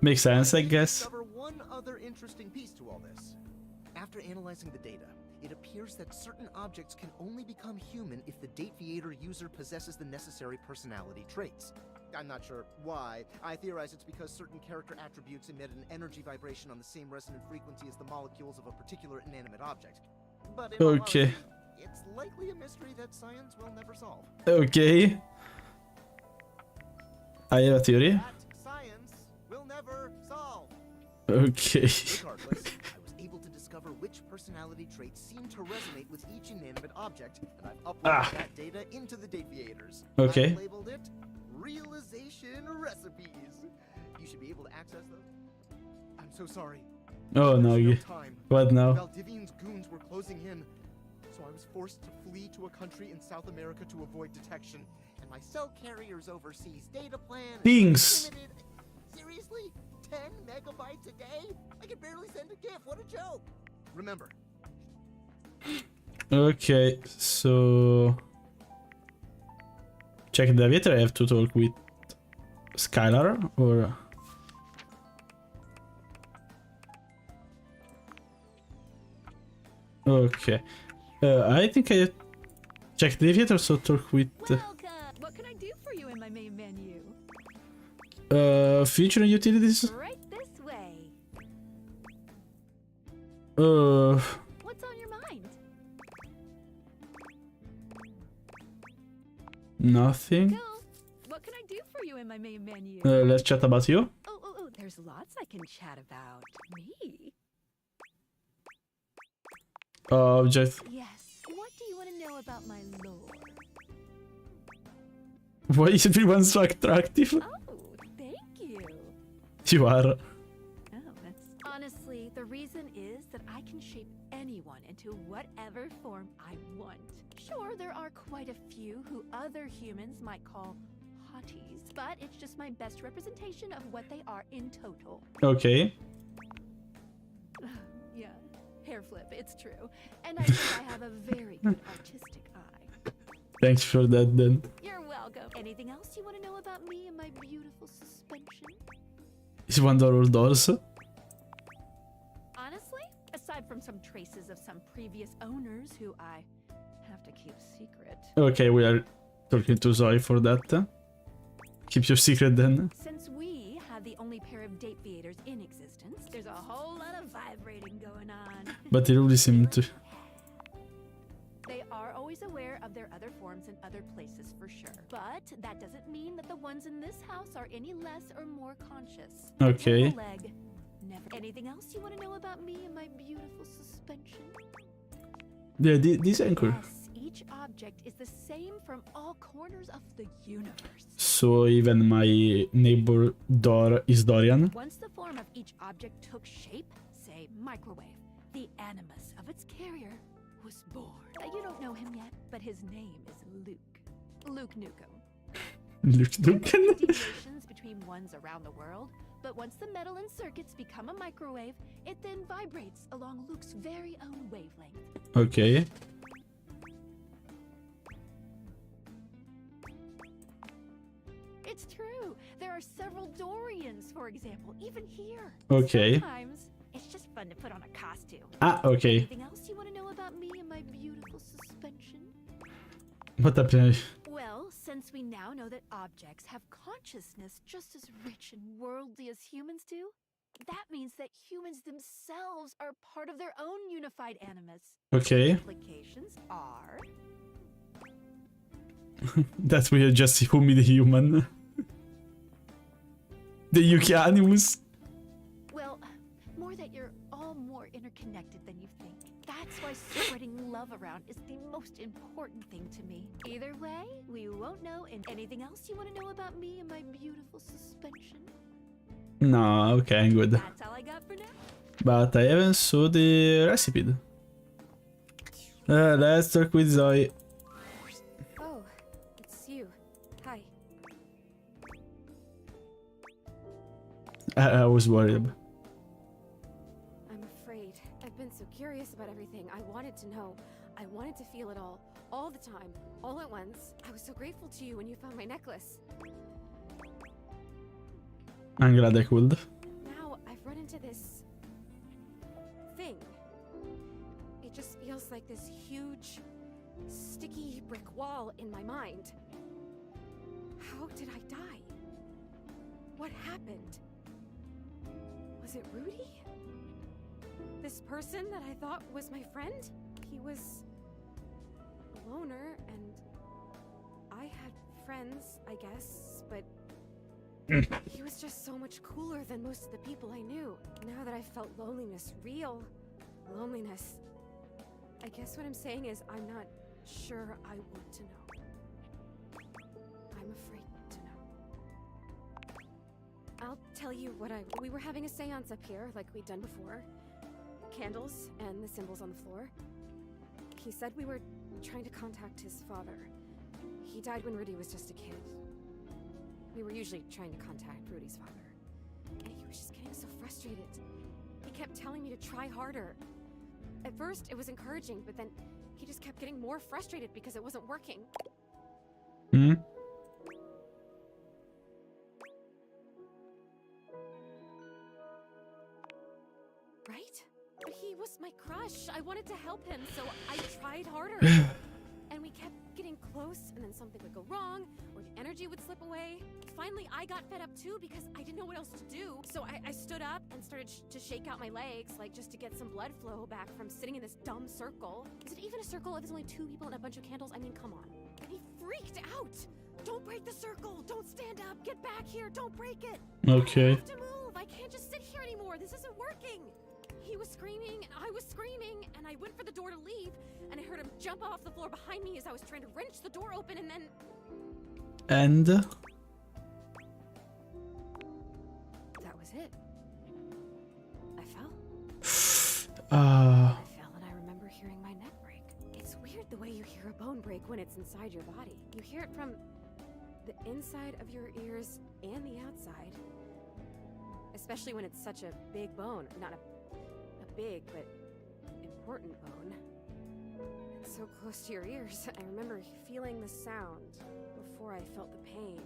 Makes sense, I guess. Discover one other interesting piece to all this. After analyzing the data, it appears that certain objects can only become human if the Dateviator user possesses the necessary personality traits. I'm not sure why. I theorize it's because certain character attributes emit an energy vibration on the same resonant frequency as the molecules of a particular inanimate object. But in all Okay. honesty, it's likely a mystery that science will never solve. Okay. I have a theory. That science will never solve. Okay. Regardless, I was able to discover which personality traits seem to resonate with each inanimate object, and I've uploaded that data into the Dateviators. Okay. I've labeled it Realization Recipes. You should be able to access them. I'm so sorry. Oh no, Time. what now? Valdivian's goons were closing in, so I was forced to flee to a country in South America to avoid detection. And my cell carrier's overseas data plan Things. limited. Seriously? 10 megabytes a day? I can barely send a GIF. What a joke. Remember. Okay, so check the Aviator. I have to talk with Skylar or okay. I think I check the Aviator, so talk with What can I do for you in my main menu? feature utilities. Right this way. What's on your mind? Nothing. Cool. What can I do for you in my main menu? Let's chat about you. Oh, there's lots I can chat about. Me? Object. Yes. What do you want to know about my lore? Why is everyone so attractive? Oh, thank you. You are. Oh, that's... Honestly, the reason is that I can shape anyone into whatever form I want. Sure, there are quite a few who other humans might call hotties, but it's just my best representation of what they are in total. Okay. Yeah, hair flip, it's true. And I think I have a very good artistic eye. Thanks for that then. You're welcome. Anything else you want to know about me and my beautiful suspension? Is one door or doors? Honestly, aside from some traces of some previous owners who I have to keep secret. Okay, we are talking to Zoe for that. Keep your secret then. Since we have the only pair of Dateviators in existence, there's a whole lot of vibrating going on. But they really seem to. They are always aware of their other forms in other places for sure. But that doesn't mean that the ones in this house are any less or more conscious. Okay. Leg. Never. Anything else you want to know about me and my beautiful suspension? Yeah, this anchor. Yes, each object is the same from all corners of the universe. So even my neighbor door is Dorian. Once the form of each object took shape, say microwave, the animus of its carrier was born. You don't know him yet, but his name is Luke. Luke Nukem. Luke There Nukem. may be deviations between ones around the world, but once the metal and circuits become a microwave, it then vibrates along Luke's very own wavelength. Okay. It's true. There are several Dorians, for example, even here. Okay. Sometimes it's just fun to put on a costume. Ah, okay. Anything else you want to know about me and my beautiful suspension? What happened? Well, since we now know that objects have consciousness just as rich and worldly as humans do, that means that humans themselves are part of their own unified animus. Okay. Implications are... That we are just human. The Yuki animus. Well, more that you're all more interconnected than you think. That's why spreading love around is the most important thing to me. Either way, we won't know. And anything else you want to know about me and my beautiful suspension? No, okay, I'm good. That's all I got for now. But I haven't saw the recipe. Let's talk with Zoe. Oh, it's you. Hi. I was worried. I'm afraid. I've been so curious about everything. I wanted to know. I wanted to feel it all the time, all at once. I was so grateful to you when you found my necklace. I'm glad I could. Now I've run into this thing. It just feels like this huge, sticky brick wall in my mind. How did I die? What happened? Was it Rudy? This person that I thought was my friend? He was a loner, and I had friends, I guess, but he was just so much cooler than most of the people I knew. Now that I felt loneliness real, Loneliness. I guess what I'm saying is I'm not sure I want to know. I'm afraid to know. I'll tell you what we were having a seance up here, like we'd done before. Candles and the symbols on the floor. He said we were trying to contact his father. He died when Rudy was just a kid. We were usually trying to contact Rudy's father. And he was just getting so frustrated. He kept telling me to try harder. At first, it was encouraging, but then he just kept getting more frustrated because it wasn't working. Hmm? Right? But he was my crush. I wanted to help him, so I tried harder. And we kept getting close, and then something would go wrong, or the energy would slip away. Finally, I got fed up too because I didn't know what else to do. So I stood up and started to shake out my legs, like just to get some blood flow back from sitting in this dumb circle. Is it even a circle if there's only 2 people and a bunch of candles? I mean, come on. And he freaked out. Don't break the circle. Don't stand up. Get back here. Don't break it. Okay. I have to move. I can't just sit here anymore. This isn't working. He was screaming, and I was screaming, and I went for the door to leave, and I heard him jump off the floor behind me as I was trying to wrench the door open, and then... And? That was it. I fell. I fell, and I remember hearing my neck break. It's weird the way you hear a bone break when it's inside your body. You hear it from the inside of your ears and the outside. Especially when it's such a big bone. Not a big, but important bone. It's so close to your ears. I remember feeling the sound before I felt the pain.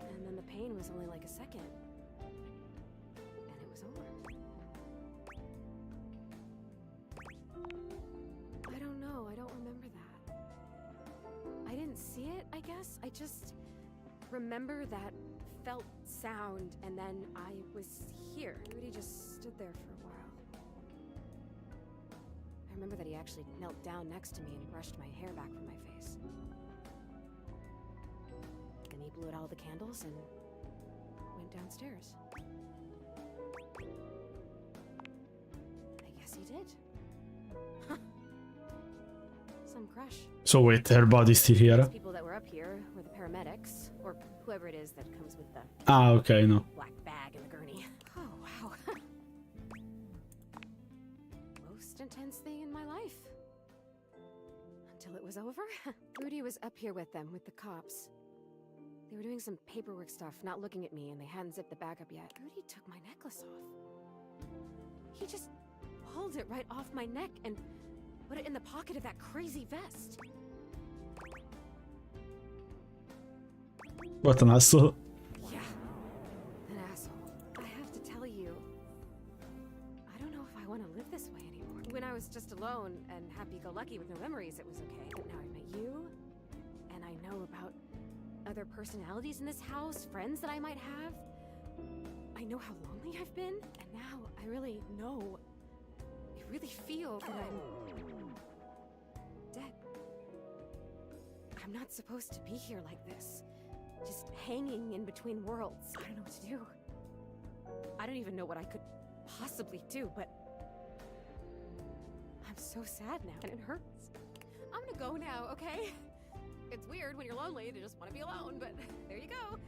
And then the pain was only like a second. And it was over. I don't know. I don't remember that. I didn't see it, I guess. I just remember that felt sound, and then I was here. Rudy just stood there for a while. I remember that he actually knelt down next to me and brushed my hair back from my face. Then he blew out all the candles and went downstairs. I guess he did. Some crush. So wait, her body's still here? Those people that were up here were the paramedics, or whoever it is that comes with the Okay, no. black bag and the gurney. Oh, wow. Most intense thing in my life. Until it was over. Rudy was up here with them, with the cops. They were doing some paperwork stuff, not looking at me, and they hadn't zipped the bag up yet. Rudy took my necklace off. He just pulled it right off my neck and put it in the pocket of that crazy vest. What an asshole. Yeah, an asshole. I have to tell you, I don't know if I want to live this way anymore. When I was just alone and happy-go-lucky with no memories, it was okay. But now I met you, and I know about other personalities in this house, friends that I might have. I know how lonely I've been, and now I really know, I really feel that I'm dead. I'm not supposed to be here like this. Just hanging in between worlds. I don't know what to do. I don't even know what I could possibly do, but I'm so sad now, and it hurts. I'm gonna go now, okay? It's weird when you're lonely to just want to be alone, but there you go.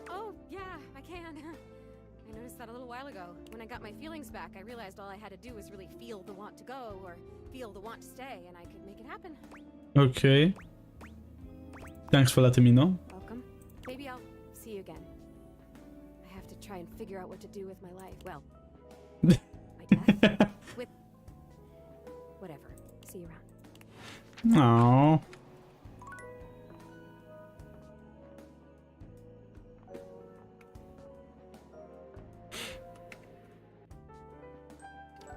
Oh, yeah, I can. I noticed that a little while ago. When I got my feelings back, I realized all I had to do was really feel the want to go, or feel the want to stay, and I could make it happen. Okay. Thanks for letting me know. Welcome. Maybe I'll see you again. I have to try and figure out what to do with my life. Well, my death. With whatever. See you around. Aww.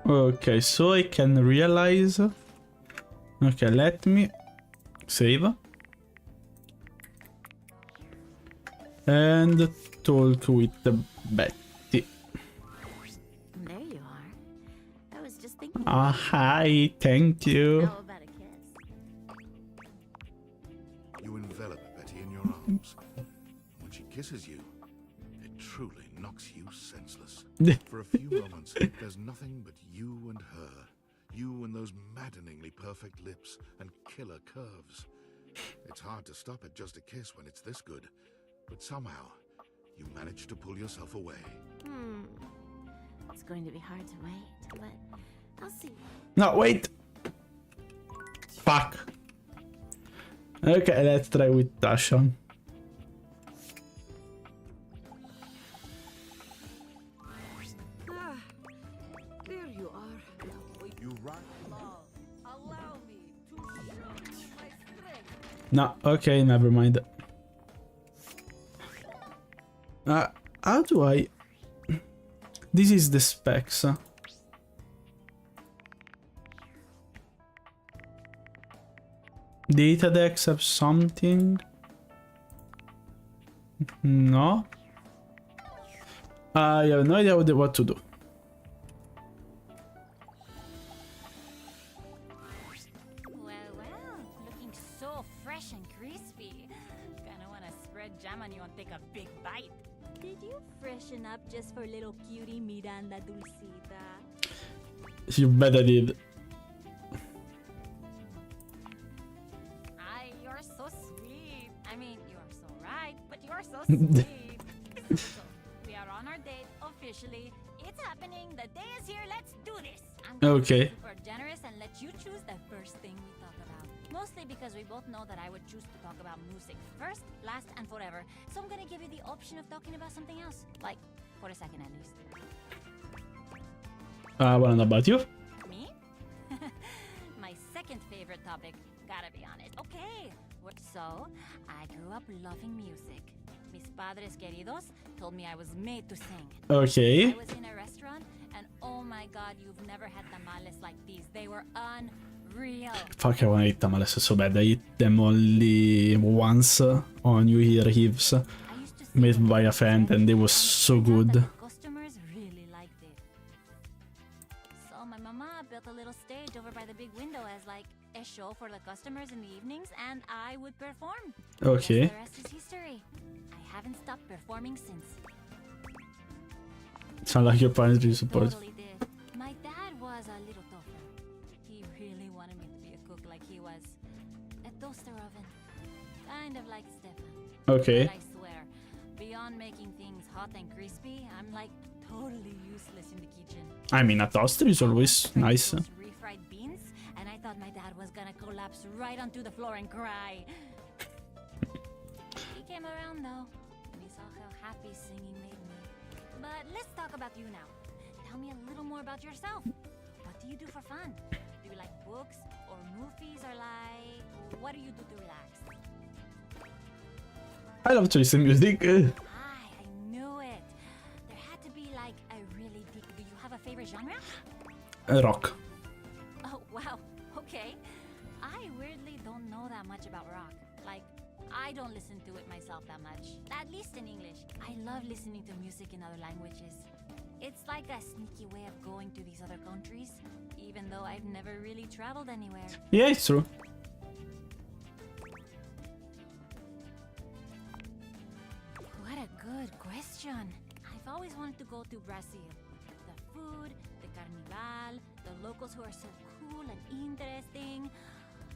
Okay, so I can realize. Okay, let me save. And talk with Betty. There you are. I was just thinking. Ah, hi, thank you. How about a kiss? You envelop Betty in your arms. When she kisses you, it truly truly knocks you senseless. For a few moments, there's nothing but you and her. You and those maddeningly perfect lips and killer curves. It's hard to stop at just a kiss when it's this good. But somehow, you manage to pull yourself away. It's going to be hard to wait, but I'll see. No, wait! Fuck. Okay, let's try with Tasha. There you are. You right? Allow me to show you my strength. No, okay, never mind. How do I... This is the specs. Data decks have something? No? I have no idea what to do. Well, looking so fresh and crispy. Kinda wanna spread jam on you and take a big bite. Did you freshen up just for little cutie Miranda Dulcita? You bet I did. You're so sweet. I mean, you are so right, but you're so sweet. So, we are on our date officially. It's happening. The day is here. Let's do this. I'm going to be super generous and let you choose the first thing we talk about. Mostly because we both know that I would choose to talk about music first, last, and forever. So I'm gonna give you the option of talking about something else. Like, for a second at least. What about you? Me? My second favorite topic, gotta be honest. Okay, so I grew up loving music. Mis padres queridos told me I was made to sing. Okay. I was in a restaurant and oh my god, you've never had tamales like these. They were unreal. Fuck, I wanna eat tamales so bad. I eat them only once on New Year Eves. Made by a friend and they was so good. Customers really liked it. So my mama built a little stage over by the big window as like a show for the customers in the evenings and I would perform. Okay. The rest is history. I haven't stopped performing since. Sound like your parents really support. Totally did. My dad was a little tougher. He really wanted me to be a cook like he was a toaster oven. Kind of like Stefan. Okay. But I swear, beyond making things hot and crispy, I'm like totally useless in the kitchen. I mean, a toaster is always nice. Refried beans, and I thought my dad was gonna collapse right onto the floor and cry. He came around though, and he saw how happy singing made me. But let's talk about you now. Tell me a little more about yourself. What do you do for fun? Do you like books or movies or like... What do you do to relax? I love to listen to music. I knew it. There had to be like a really deep... Do you have a favorite genre? Rock. Oh, wow. Okay. I weirdly don't know that much about rock. Like, I don't listen to it myself that much. At least in English. I love listening to music in other languages. It's like a sneaky way of going to these other countries, even though I've never really traveled anywhere. Yeah, it's true. What a good question. I've always wanted to go to Brazil. The food, the carnival, the locals who are so cool and interesting.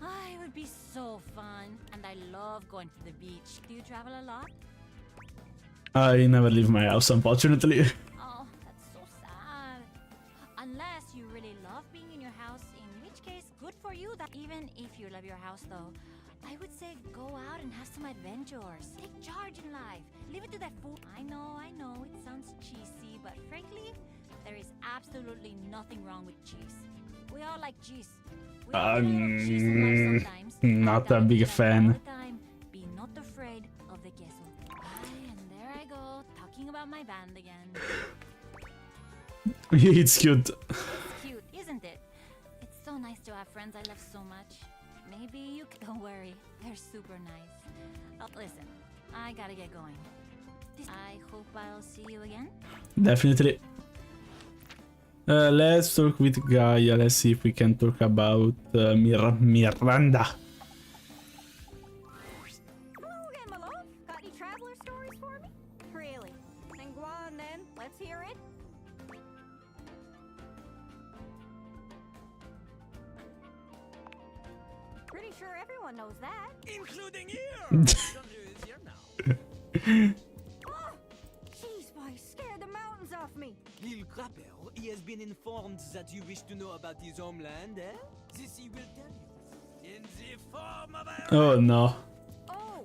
It would be so fun. And I love going to the beach. Do you travel a lot? I never leave my house, unfortunately. Oh, that's so sad. Unless you really love being in your house, in which case, good for you. That even if you love your house, though, I would say go out and have some adventures. Take charge in life. Leave it to that fool. I know, it sounds cheesy, but frankly, there is absolutely nothing wrong with cheese. We all like cheese. We all need a little cheese in life sometimes. Not a big fan. All the time, be not afraid of the queso. And there I go, talking about my band again. It's cute. It's cute, isn't it? It's so nice to have friends I love so much. Maybe you don't worry, they're super nice. Oh, listen, I gotta get going. I hope I'll see you again. Definitely. Let's talk with Gaia. Let's see if we can talk about Miranda. Hello again, my love. Got any traveler stories for me? Really? Then go on Pretty sure everyone knows that. Including you! Jean-Louis is here now. Oh, jeez, boy, scared the mountains off me. Little Crapper, he has been informed that you wish to know about his homeland, eh? This he will tell you. In the form of a... Oh no. Oh,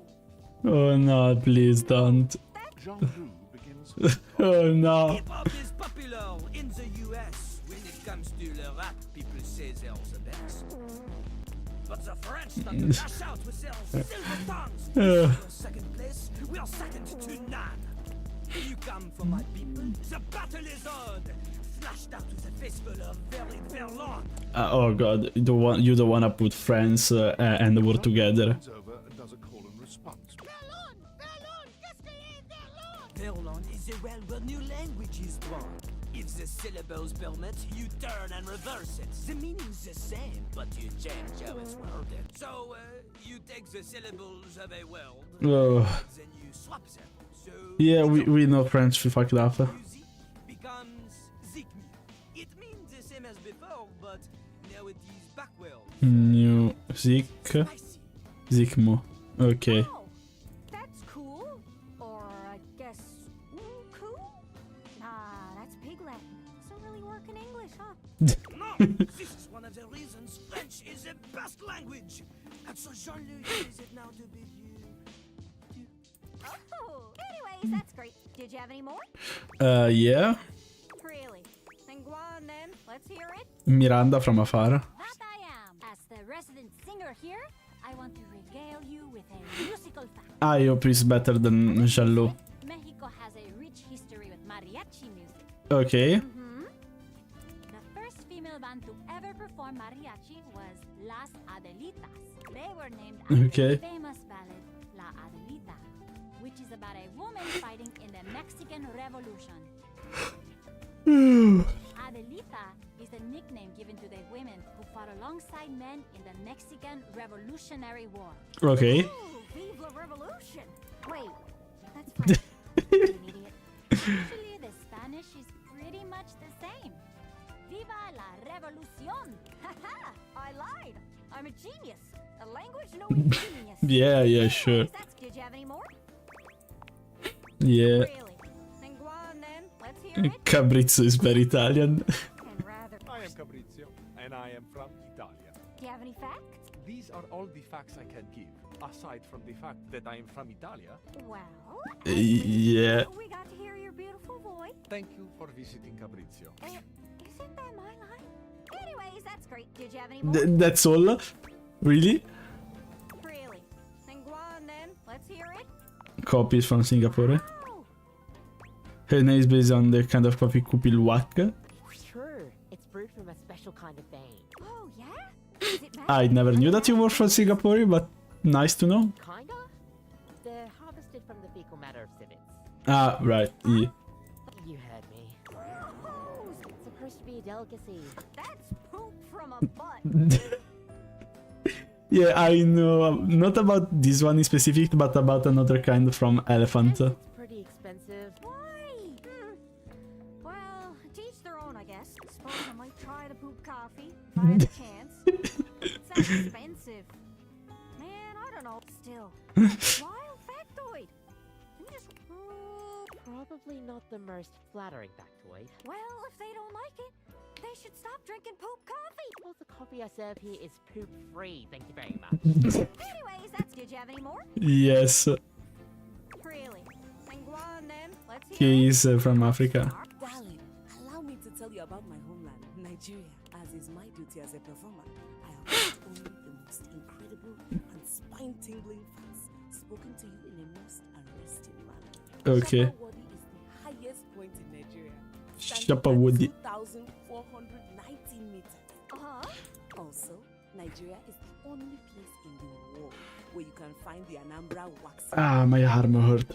Oh no, please don't. Jean-Louis begins. Oh no. Hip-hop is popular in the US. When it comes to the rap, people say they're the best. But the French start to lash out with their silver tongues. We're second place, we are second to none. You come from my people, the battle is on. Flashed out with a face full of very Verlon. Oh god, you don't wanna put friends and the word together. Comes over and does a call and response. Verlon is a well-word new language is born. If the syllables permit, you turn and reverse it. The meaning's the same, but you change how it's worded. So, you take the syllables of a word, Oh. then you swap them. So, Yeah, we know French, we fucked up. music becomes zikmi. It means the same as before, but now it is backward. Music. Zikmo. Okay. oh, that's cool. Or I guess cool? Nah, that's pig Latin. Doesn't really work in English, huh? No, this is one of the reasons French is the best language. And so Jean-Louis is it now to bid you. Oh, anyways, that's great. Did you have any more? Yeah. Really? Then go on then. Let's hear it. Miranda from afar. That I am. As the resident singer here, I want to regale you with a musical fact. I hope he's better than Jalou. Mexico has a rich history with mariachi music. Okay. The first female band to ever perform mariachi was Las Adelitas. They were named after Okay. the famous ballad La Adelita, which is about a woman fighting in the Mexican Revolution. Adelita is the nickname given to the women who fought alongside men in the Mexican Revolutionary War. Okay. Ooh, vive la revolution. Wait, that's French. You idiot. Actually, the Spanish is pretty much the same. Viva la revolución! Haha, I lied. I'm a genius. A language knowing genius. Yeah, sure. Did you have any more? Yeah. Really? Then go on then. Let's hear it. Cabrizzo is very Italian. And rather. I am Fabrizio, and I am from Italia. Do you have any facts? These are all the facts I can give, aside from the fact that I am from Italia. Well. Yeah. We got to hear your beautiful voice. Thank you for visiting Fabrizio. Isn't that my line? Anyways, that's great. Did you have any more? That's all? Really? Really? Then go on then. Let's hear it. Copies from Singapore. Oh, Her name is based on the kind of coffee Kupil Wak. Sure, it's brewed from a special kind of bean. oh yeah? Is it I never knew that you were from Singapore, but nice to know. Kinda? They're harvested from the fecal matter of civets. Ah, right. Yeah. You heard me. It's supposed to be a delicacy. That's poop from a butt. Yeah, I know. Not about this one in specific, but about another kind from elephant. It's pretty expensive. Why? Well, to each their own, I guess. Suppose I might try the poop coffee if I had a chance. It sounds expensive. Man, I don't know. Still, wild factoid. Can you just Probably not the most flattering factoid. Well, if they don't like it, they should stop drinking poop coffee. Well, the coffee I serve here is poop-free, thank you very much. Anyways, that's. Did you have any more? Yes. Really? Then go on then. Let's hear He it. is from Africa. Darling, allow me to tell you about my homeland, Nigeria. As is my duty as a performer, I have brought only the most incredible and spine-tingling facts spoken to you in a most arresting manner. Okay. Shapawadi is the highest point in Nigeria. Shapawadi. 2,419 meters. Also, Nigeria is the only place in the world where you can find the Anambra wax. Ah, my arm hurt.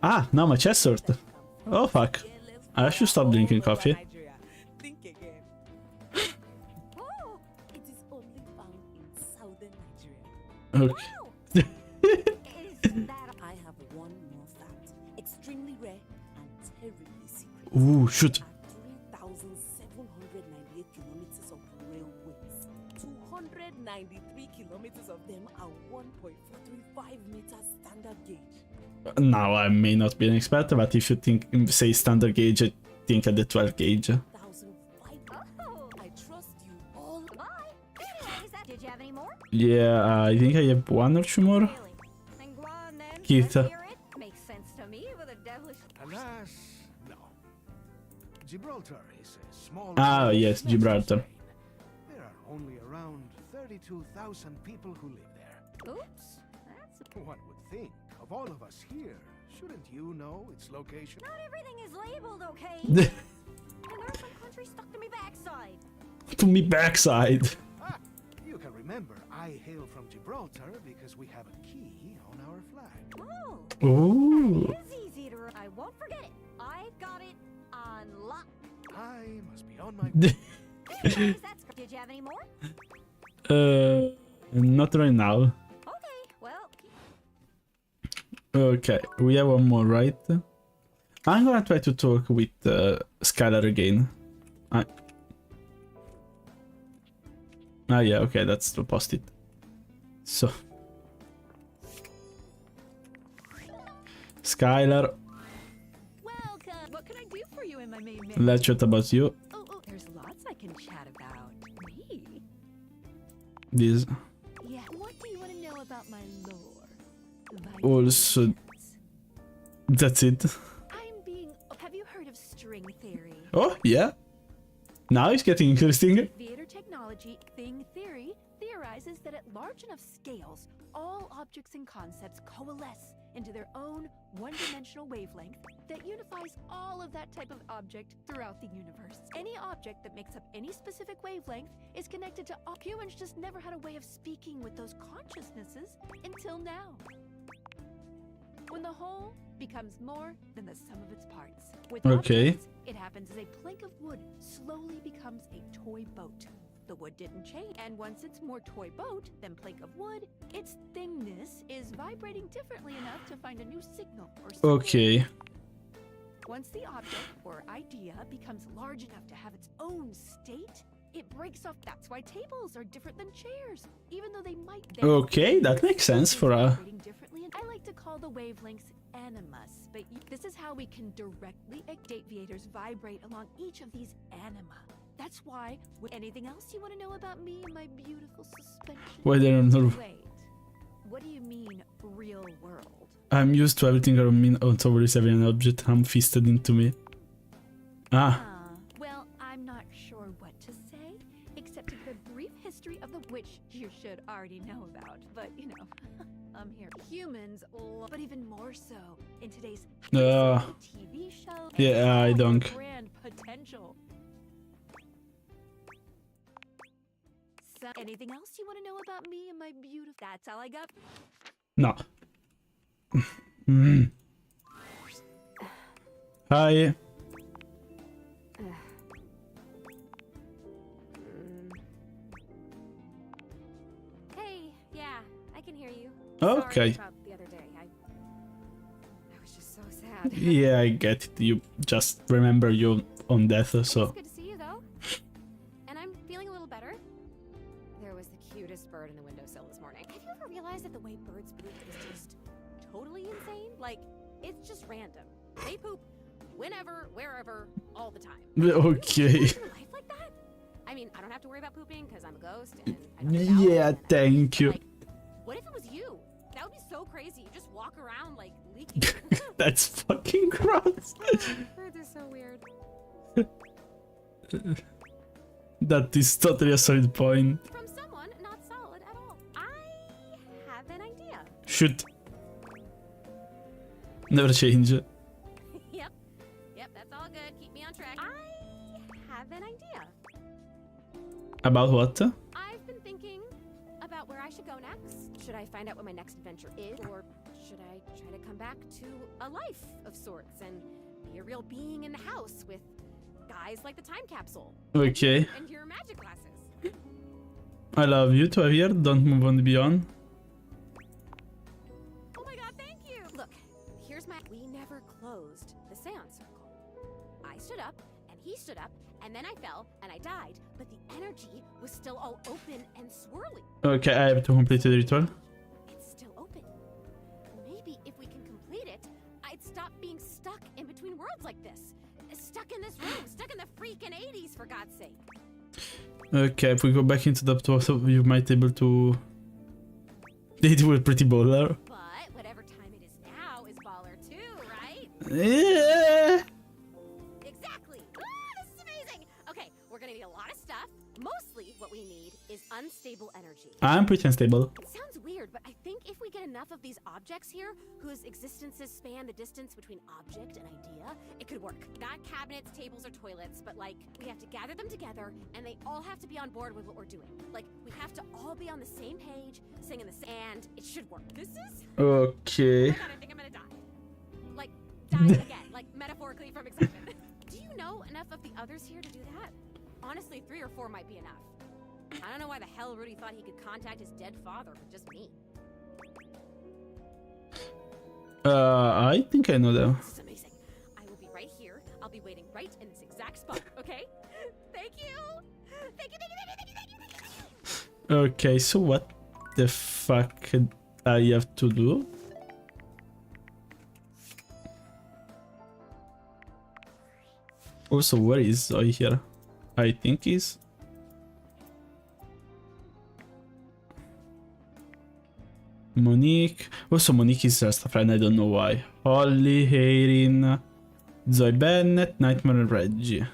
Ah, now my chest hurt. Oh fuck. I should stop drinking coffee. Think again. It is only found in southern Nigeria. Okay. I have one more fact. Extremely rare and terribly secret. Ooh, shoot. 3,798 kilometers of railway 93 kilometers of them are 1.435 meters standard gauge. Now, I may not be an expert, but if you think, say standard gauge, I think at the 12 gauge. 1,500. Oh, I trust you all. bye. Anyways, did you have any more? Yeah, I think I have one or two more. Really? Then go on then. Keith. Let's hear it. Makes sense to me with a devilish. Alas, no. Gibraltar is a small... Ah, island yes, next to Gibraltar. Spain. There are only around 32,000 people who live there. Oops. That's One would think, of all of us here, shouldn't you know its location? not everything is labeled, okay? And there are some countries stuck to me backside. To me backside. Ah, you can remember I hail from Gibraltar because we have a key on our flag. Oh, Ooh. that is easy to. I won't forget it. I've got it on lock. I must be on my Anyways, that's. Did you have any more? Not right now. Okay, well. Okay, we have one more, right? I'm gonna try to talk with Skylar again. Ah, yeah, okay, that's the post-it. So, Skylar, Welcome. What can I do for you in my main menu? let's chat about you. Oh, there's lots I can chat about. Me? This Yeah. What do you want to know about my lore? also. That's it. I'm being. Have you heard of string theory? Oh, yeah. Now it's getting interesting. Theater technology, thing theory, theorizes that at large enough scales, all objects and concepts coalesce into their own one-dimensional wavelength that unifies all of that type of object throughout the universe. Any object that makes up any specific wavelength is connected to all. Humans just never had a way of speaking with those consciousnesses until now. When the whole becomes more than the sum of its parts. With Okay. objects, it happens as a plank of wood slowly becomes a toy boat. The wood didn't change, and once it's more toy boat than plank of wood, its thingness is vibrating differently enough to find a new signal or symbol. Okay. Once the object or idea becomes large enough to have its own state, it breaks off. That's why tables are different than chairs, even though they might. Okay, that makes sense for a. Vibrating differently, and I like to call the wavelengths animas, but this is how we can directly deviators vibrate along each of these anima. That's why. Anything else you want to know about me and my beautiful suspension? Why they don't know? Wait, what do you mean, real world? I'm used to everything around me on top of every object ham-fisted into me. Ah. Well, I'm not sure what to say, except to give a brief history of the which you should already know about. But you know, I'm here. Humans, but even more so in today's TV show. Yeah, I don't. Grand potential. So, anything else you want to know about me and my beautiful? That's all I got. No. Mm. Hi. Hey, yeah, I can hear you. Okay. Sorry about the other day. I was just so sad. Yeah, I get it. You just remember you on death, It's so. good to see you though. And I'm feeling a little better. There was the cutest bird in the windowsill this morning. Have you ever realized that the way birds poop is just totally insane? Like, it's just random. They poop whenever, wherever, all the time. Okay. Life like that? I mean, I don't have to worry about pooping because I'm a ghost and I don't have Yeah, thank you. what if it was you? That would be so crazy. You just walk around like leaking. That's fucking gross. Birds are so weird. That is totally a solid point. From someone not solid at all. I have an idea. Shoot. Never change. Yep, that's all good. Keep me on track. I have an idea. About what? I've been thinking about where I should go next. Should I find out what my next adventure is, or should I try to come back to a life of sorts and be a real being in the house with guys like the time capsule? Okay. And your magic glasses. I love you to here. Don't move on beyond. Oh my god, thank you! Look, here's my... We never closed the seance circle. I stood up and He stood up, and then I fell, and I died, but the energy was still all open and swirly. Okay, I have to complete the ritual. It's still open. Maybe if we can complete it, I'd stop being stuck in between worlds like this. Stuck in this room, stuck in the freaking 80s, for God's sake. Okay, if we go back into the torso, you might be able to... It was pretty baller. But whatever time it is now is baller too, right? Yeah. Exactly. This is amazing. Okay, we're gonna need a lot of stuff. Mostly what we need is unstable energy. I'm pretty unstable. It sounds weird, but I think if we get enough of these objects here, whose existences span the distance between object and idea, it could work. Not cabinets, tables, or toilets, but like, we have to gather them together, and they all have to be on board with what we're doing. Like, we have to all be on the same page, singing the same, and it should work. This is... Okay. Oh my God, I think I'm gonna die. Like, die again, like metaphorically from excitement. Do you know enough of the others here to do that? Honestly, 3 or 4 might be enough. I don't know why the hell Rudy thought he could contact his dead father with just me. I think I know that. This is amazing. I will be right here. I'll be waiting right in this exact spot, okay? Thank you! Thank you, thank you, thank you, thank you, thank you, thank you! Okay, so what the fuck I have to do? Also, where is Zoe here? I think is... Monique. Also, Monique is just a friend, I don't know why. Holly, Erin, Zoe Bennett, Nightmare and Reggie.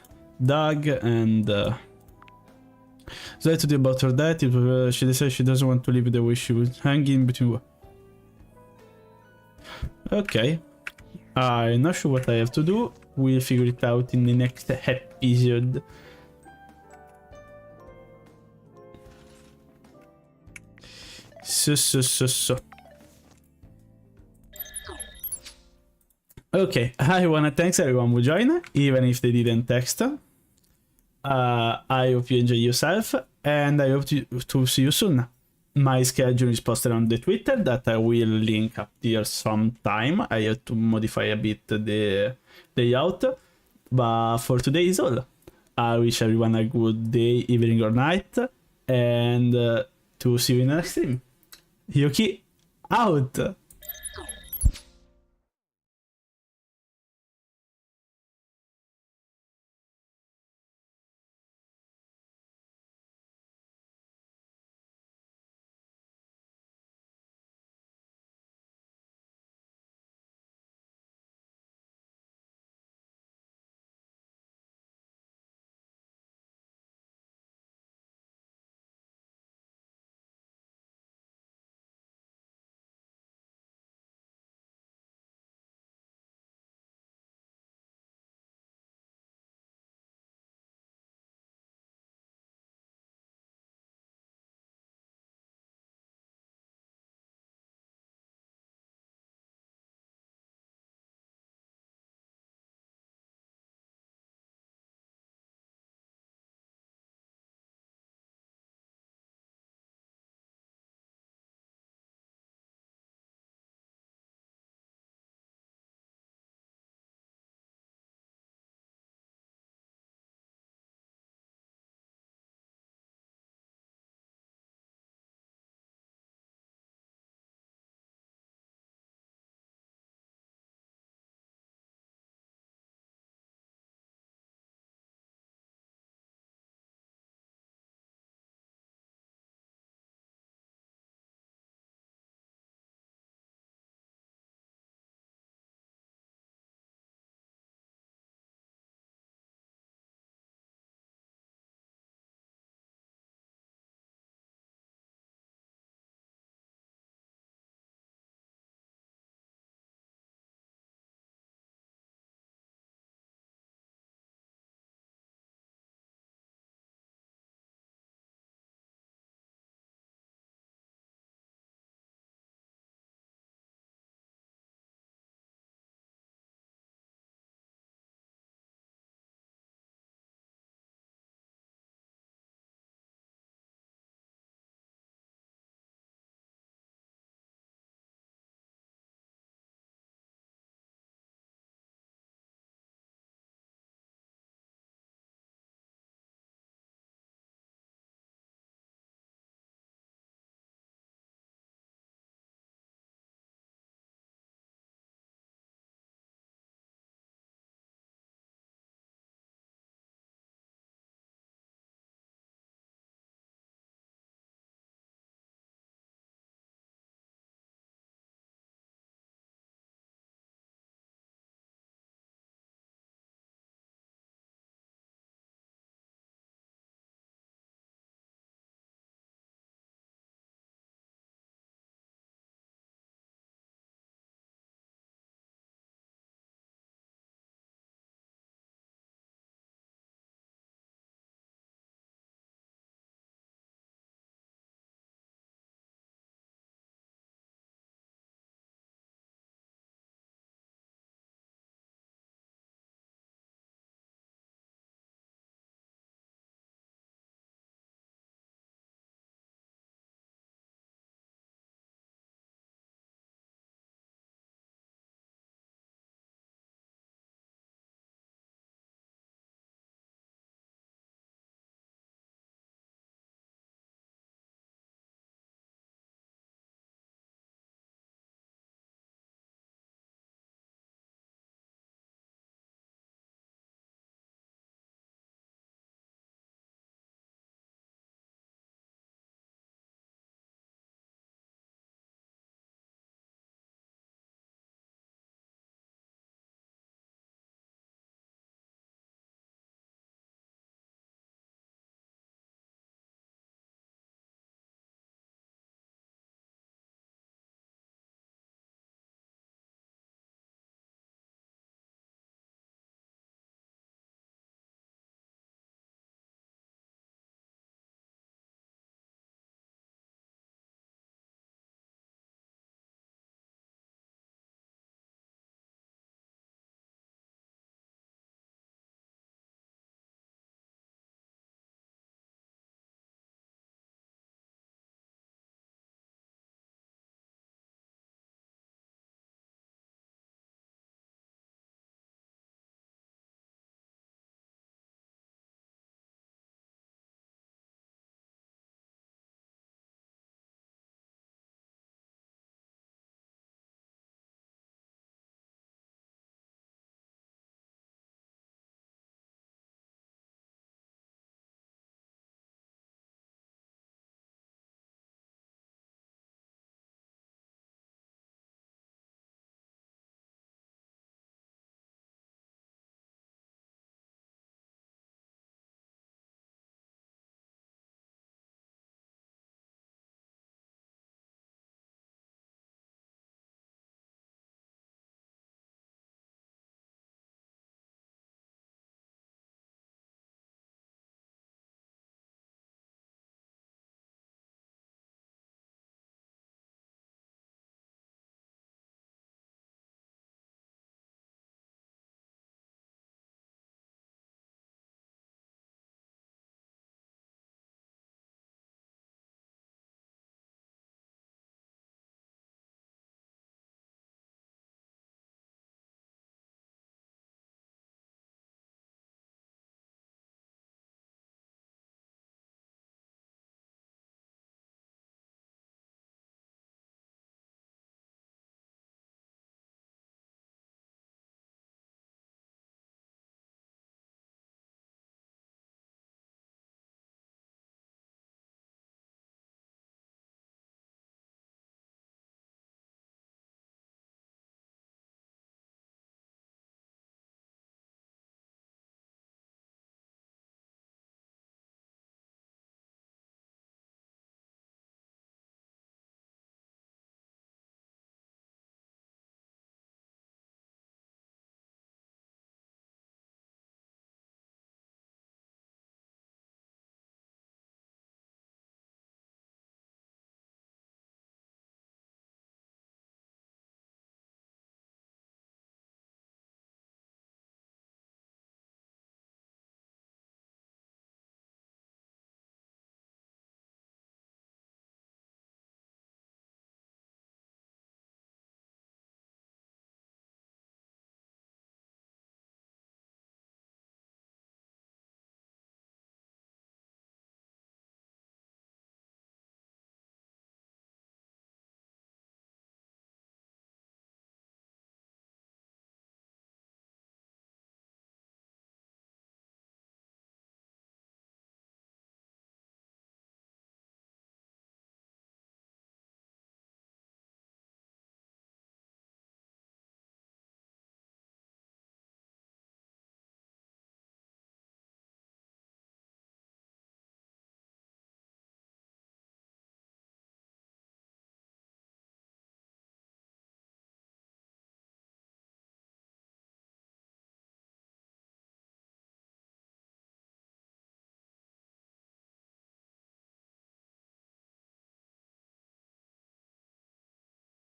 Doug and... Zoe told you about her death. She decided she doesn't want to live the way she was hanging between... Okay. I'm not sure what I have to do. We'll figure it out in the next episode. So. Okay, I wanna thanks everyone who joined, even if they didn't text. I hope you enjoy yourself, and I hope to see you soon. My schedule is posted on the Twitter that I will link up here sometime. I have to modify a bit the layout, but for today is all. I wish everyone a good day, evening or night, and to see you in the next stream. Yuki, out!